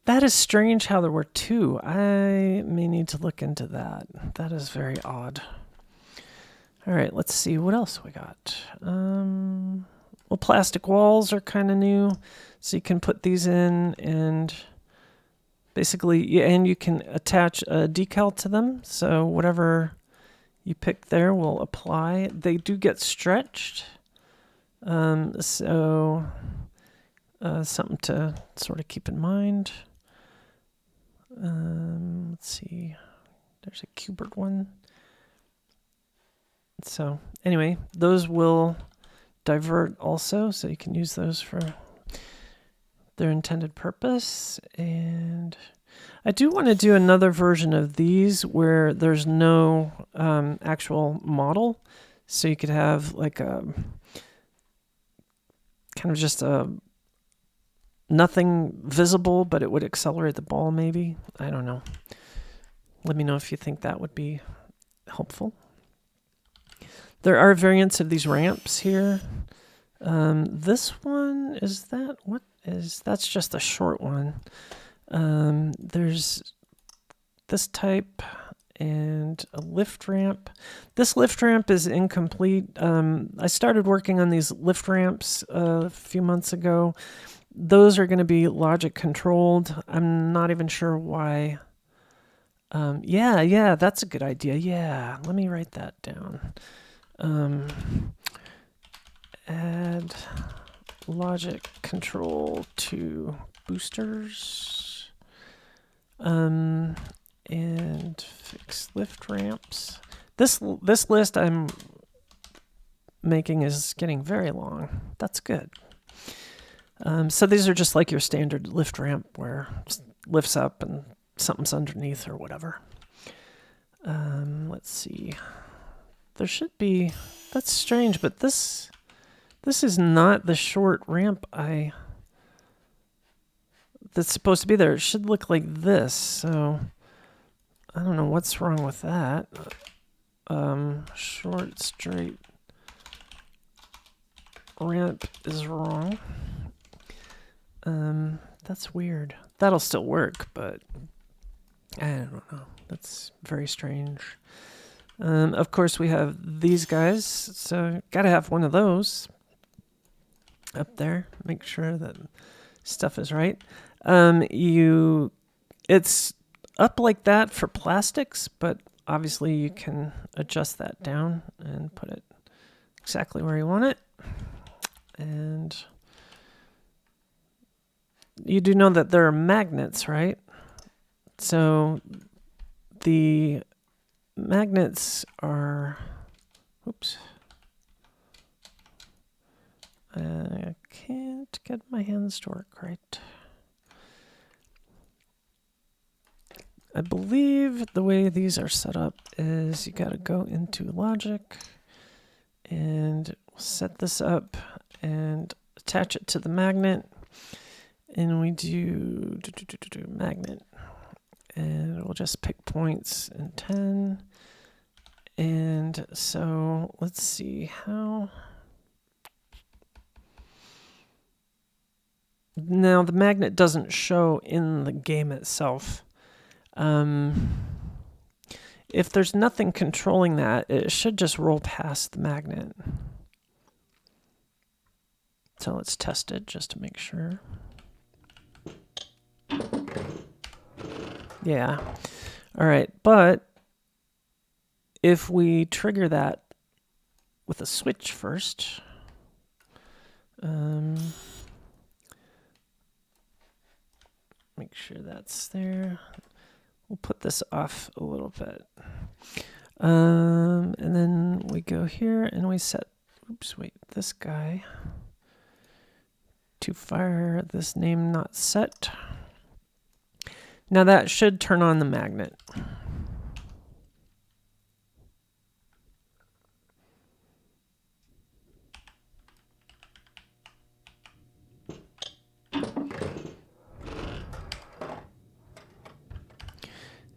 That is strange how there were two. I may need to look into that. That is very odd. All right, let's see what else we got. Well, plastic walls are kind of new. So you can put these in and basically, and you can attach a decal to them. So whatever you pick there will apply. They do get stretched. So something to sort of keep in mind. Let's see. There's a Kubert one. So anyway, those will divert also, so you can use those for their intended purpose. And I do want to do another version of these where there's no actual model. So you could have like a kind of just a nothing visible, but it would accelerate the ball maybe. I don't know. Let me know if you think that would be helpful. There are variants of these ramps here. This one, that's just a short one. There's this type and a lift ramp. This lift ramp is incomplete. I started working on these lift ramps a few months ago. Those are going to be logic controlled. I'm not even sure why. Yeah, that's a good idea. Yeah, let me write that down. Add logic control to boosters. And fix lift ramps. This list I'm making is getting very long. That's good. So these are just like your standard lift ramp where it lifts up and something's underneath or whatever. Let's see. There should be, that's strange, but this is not the short ramp that's supposed to be there. It should look like this. So I don't know what's wrong with that. Short, straight ramp is wrong. That's weird. That'll still work, but I don't know. That's very strange. Of course, we have these guys, so gotta have one of those up there. Make sure that stuff is right. It's up like that for plastics, but obviously you can adjust that down and put it exactly where you want it. And you do know that there are magnets, right? So the magnets are, oops. I can't get my hands to work right. I believe the way these are set up is you got to go into Logic and set this up and attach it to the magnet. And we do magnet. And we'll just pick points in 10. And so let's see how. Now the magnet doesn't show in the game itself. If there's nothing controlling that, it should just roll past the magnet. So let's test it just to make sure. Yeah. All right. But if we trigger that with a switch first, make sure that's there. We'll put this off a little bit. And then we go here and we set, this guy to fire this name not set. Now that should turn on the magnet.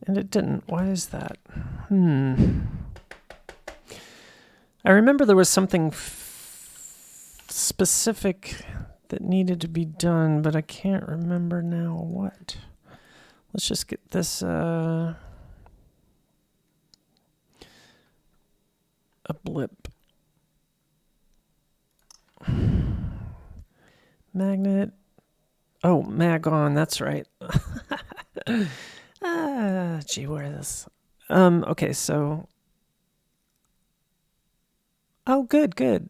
And it didn't. Why is that? I remember there was something specific that needed to be done, but I can't remember now what. Let's just get this a blip. Magnet. Oh, mag on, that's right. Gee whiz. Okay, so. Oh, good.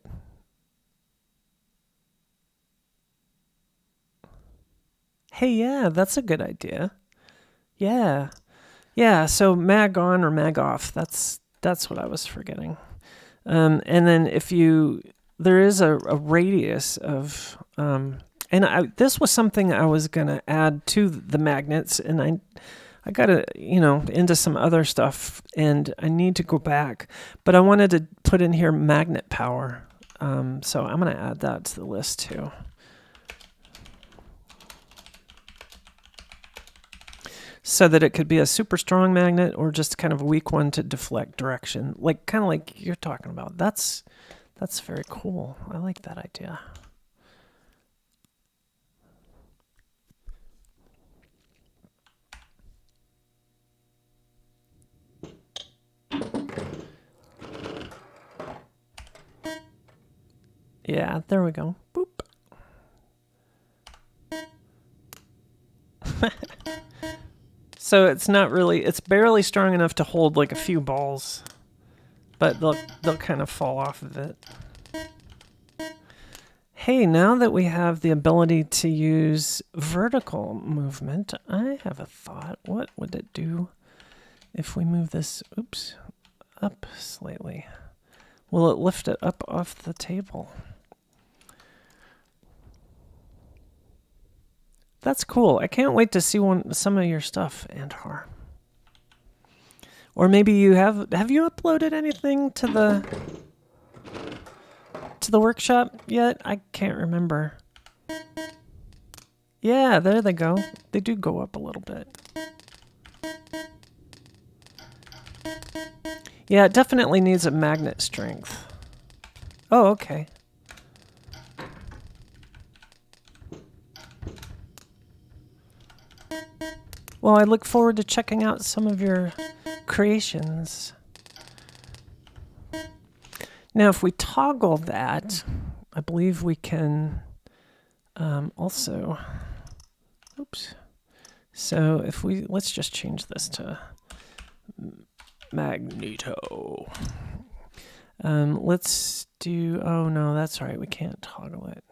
Hey, yeah, that's a good idea. Yeah. Yeah, so mag on or mag off. That's what I was forgetting. And then there is a radius of, this was something I was gonna add to the magnets, and I got into some other stuff, and I need to go back, but I wanted to put in here magnet power. So I'm gonna add that to the list too. So that it could be a super strong magnet or just kind of a weak one to deflect direction, kind of like you're talking about. That's very cool. I like that idea. Yeah, there we go. Boop. So it's barely strong enough to hold like a few balls, but they'll kind of fall off of it. Hey, now that we have the ability to use vertical movement, I have a thought. What would it do if we move this, up slightly? Will it lift it up off the table? That's cool. I can't wait to see some of your stuff, Andhar. Or maybe you have you uploaded anything to the workshop yet? I can't remember. Yeah, there they go. They do go up a little bit. Yeah, it definitely needs a magnet strength. Oh, okay. Well, I look forward to checking out some of your creations. Now, if we toggle that, I believe we can also... So if let's just change this to Magneto. Let's do... Oh, no, that's right. We can't toggle it.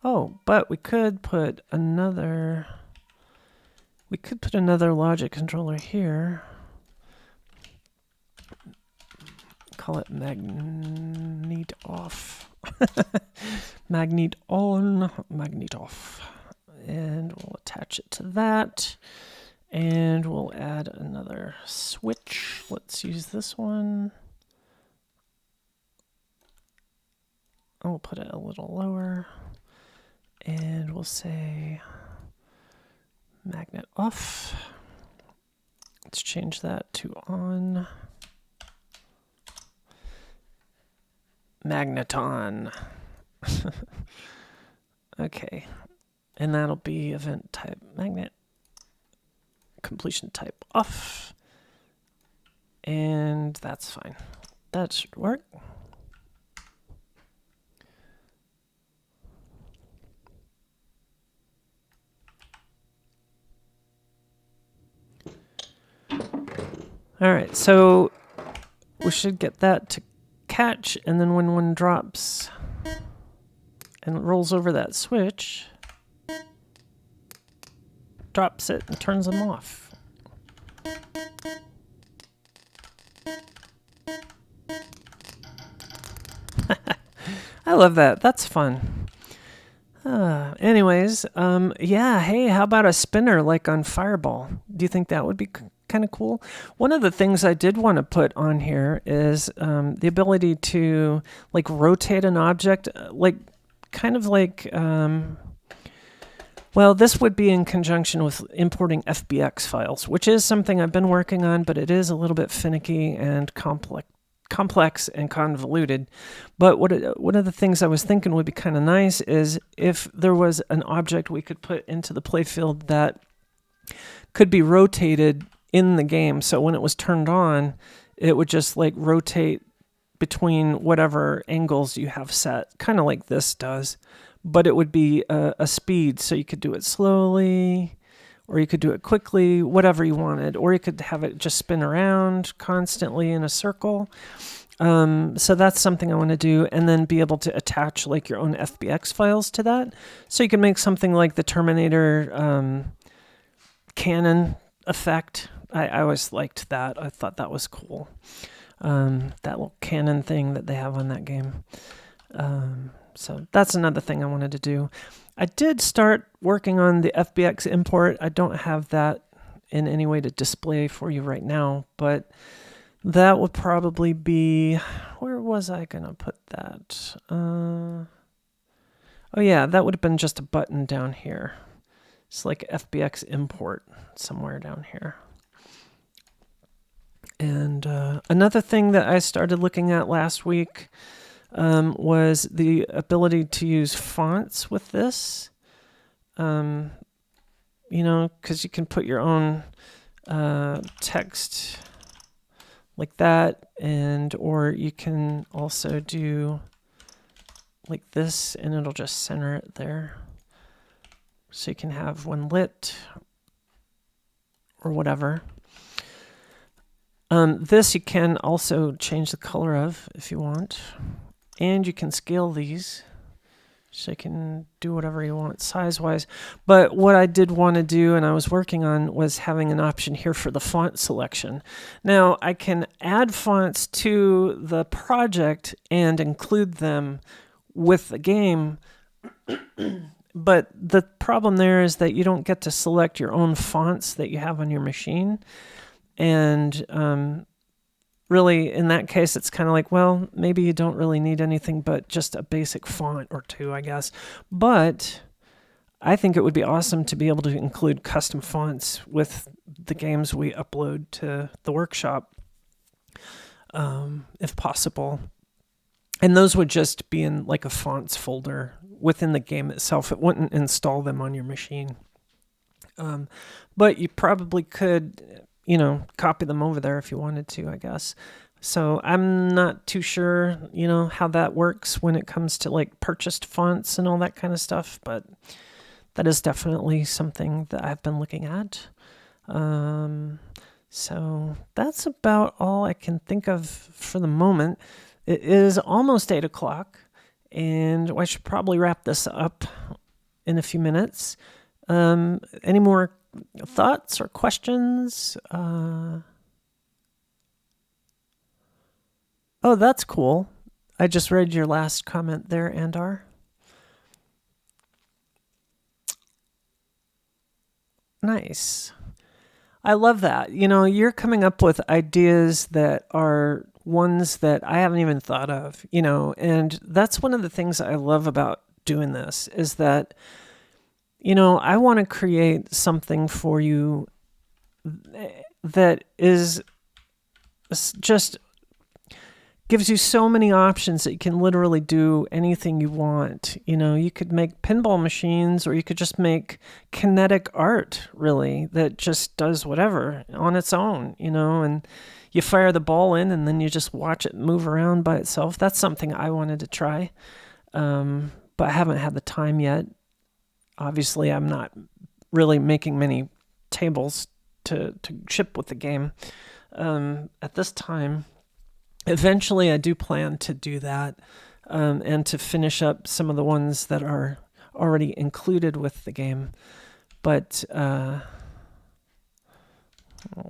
Oh, but we could put another logic controller here. Call it magnet off. Magnet on, magnet off. And we'll attach it to that. And we'll add another switch. Let's use this one. I'll put it a little lower. And we'll say magnet off. Let's change that to on. Magneton. Okay. And that'll be event type magnet. Completion type off. And that's fine. That should work. All right, so we should get that to catch, and then when one drops and rolls over that switch, drops it and turns them off. I love that. That's fun. Anyways, yeah, hey, how about a spinner like on Fireball? Do you think that would be kind of cool? One of the things I did want to put on here is the ability to like rotate an object, well, this would be in conjunction with importing FBX files, which is something I've been working on, but it is a little bit finicky and complex and convoluted. But one of the things I was thinking would be kind of nice is if there was an object we could put into the playfield that could be rotated in the game. So when it was turned on, it would just like rotate between whatever angles you have set, kind of like this does. but it would be a speed, so you could do it slowly, or you could do it quickly, whatever you wanted, or you could have it just spin around constantly in a circle. So that's something I want to do, and then be able to attach like your own FBX files to that. So you can make something like the Terminator cannon effect. I always liked that. I thought that was cool. That little cannon thing that they have on that game. So that's another thing I wanted to do. I did start working on the FBX import. I don't have that in any way to display for you right now, but that would probably be, where was I going to put that? Oh yeah, that would have been just a button down here. It's like FBX import somewhere down here. And another thing that I started looking at last week was the ability to use fonts with this. Because you can put your own text like that, or you can also do like this, and it'll just center it there. So you can have one lit or whatever. This you can also change the color of if you want. And you can scale these, so you can do whatever you want size-wise. But what I did want to do, and I was working on, was having an option here for the font selection. Now, I can add fonts to the project and include them with the game, but the problem there is that you don't get to select your own fonts that you have on your machine. And really, in that case, it's kind of like, well, maybe you don't really need anything but just a basic font or two, I guess. But I think it would be awesome to be able to include custom fonts with the games we upload to the workshop, if possible. And those would just be in like a fonts folder within the game itself. It wouldn't install them on your machine. But you probably could, copy them over there if you wanted to, I guess. So I'm not too sure, how that works when it comes to like purchased fonts and all that kind of stuff, but that is definitely something that I've been looking at. So that's about all I can think of for the moment. It is almost 8 o'clock, and I should probably wrap this up in a few minutes. Any more thoughts or questions? Oh, that's cool. I just read your last comment there, Andar. Nice. I love that. You're coming up with ideas that are ones that I haven't even thought of, and that's one of the things I love about doing this is that, I want to create something for you that is just gives you so many options that you can literally do anything you want. You could make pinball machines, or you could just make kinetic art, really, that just does whatever on its own, and you fire the ball in and then you just watch it move around by itself. That's something I wanted to try, but I haven't had the time yet. Obviously, I'm not really making many tables to ship with the game at this time. Eventually, I do plan to do that and to finish up some of the ones that are already included with the game. But I'll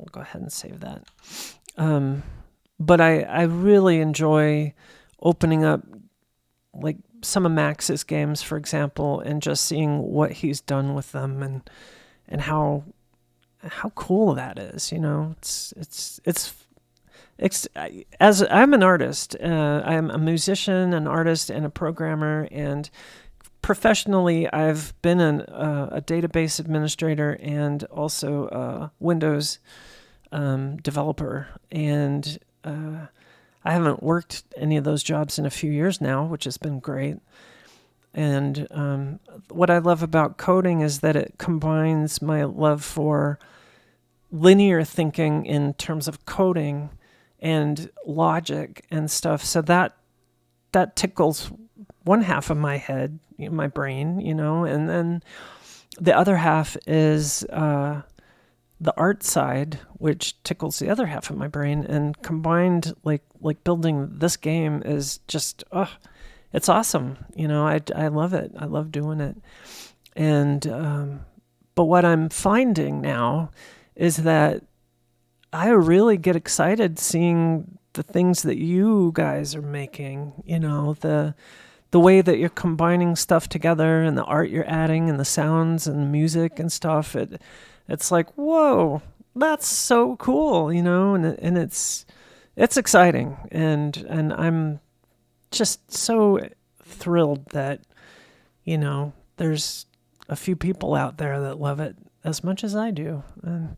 go ahead and save that. But I really enjoy opening up like some of Max's games, for example, and just seeing what he's done with them and how cool that is. It's as I'm an artist, I'm a musician, an artist, and a programmer, and professionally, I've been a database administrator and also a Windows developer, and I haven't worked any of those jobs in a few years now, which has been great. And what I love about coding is that it combines my love for linear thinking in terms of coding and logic and stuff. So that tickles one half of my head, my brain, and then the other half is the art side, which tickles the other half of my brain, and combined, like building this game is just, it's awesome. I love it. I love doing it. And, but what I'm finding now is that I really get excited seeing the things that you guys are making, the way that you're combining stuff together and the art you're adding and the sounds and the music and stuff. It's like, whoa, that's so cool, and it's exciting. And I'm just so thrilled that, there's a few people out there that love it as much as I do. And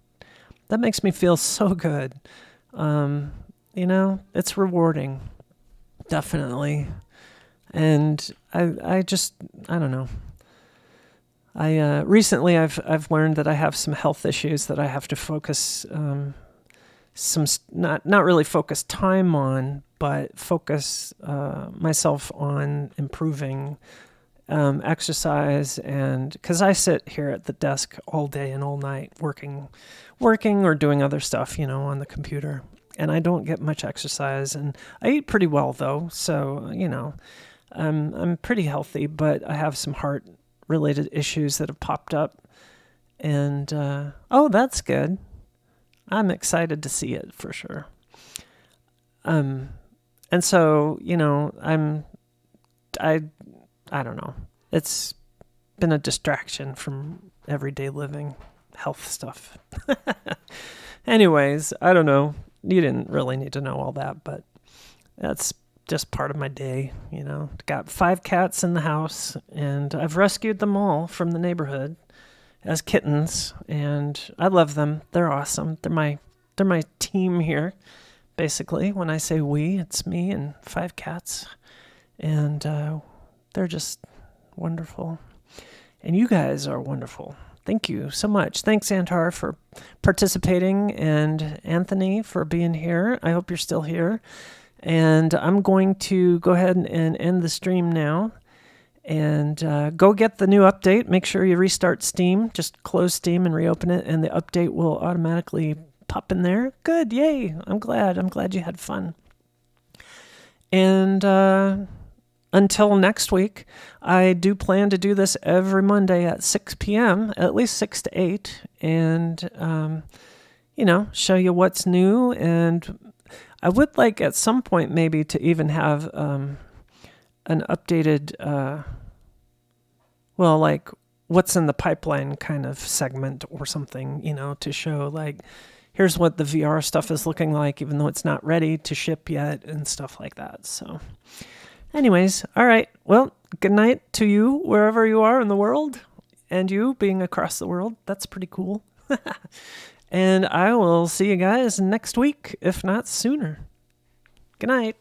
that makes me feel so good. It's rewarding, definitely. And I don't know. Recently I've learned that I have some health issues that I have to focus not really focus time on, but focus myself on improving exercise, and because I sit here at the desk all day and all night working or doing other stuff, on the computer, and I don't get much exercise, and I eat pretty well though, so I'm pretty healthy, but I have some heart related issues that have popped up, and that's good. I'm excited to see it for sure. And so I don't know. It's been a distraction from everyday living, health stuff. Anyways, I don't know. You didn't really need to know all that, but that's just part of my day, Got 5 cats in the house, and I've rescued them all from the neighborhood as kittens, and I love them. They're awesome. They're my team here. Basically, when I say we, it's me and 5 cats, and they're just wonderful. And you guys are wonderful. Thank you so much. Thanks, Antar, for participating, and Anthony for being here. I hope you're still here. And I'm going to go ahead and end the stream now. And go get the new update. Make sure you restart Steam. Just close Steam and reopen it, and the update will automatically pop in there. Good, yay. I'm glad you had fun. And until next week, I do plan to do this every Monday at 6 p.m., at least 6 to 8, and, show you what's new. And I would like at some point maybe to even have an updated, what's in the pipeline kind of segment or something, to show here's what the VR stuff is looking like, even though it's not ready to ship yet and stuff like that. So anyways, all right. Well, good night to you wherever you are in the world, and you being across the world. That's pretty cool. And I will see you guys next week, if not sooner. Good night.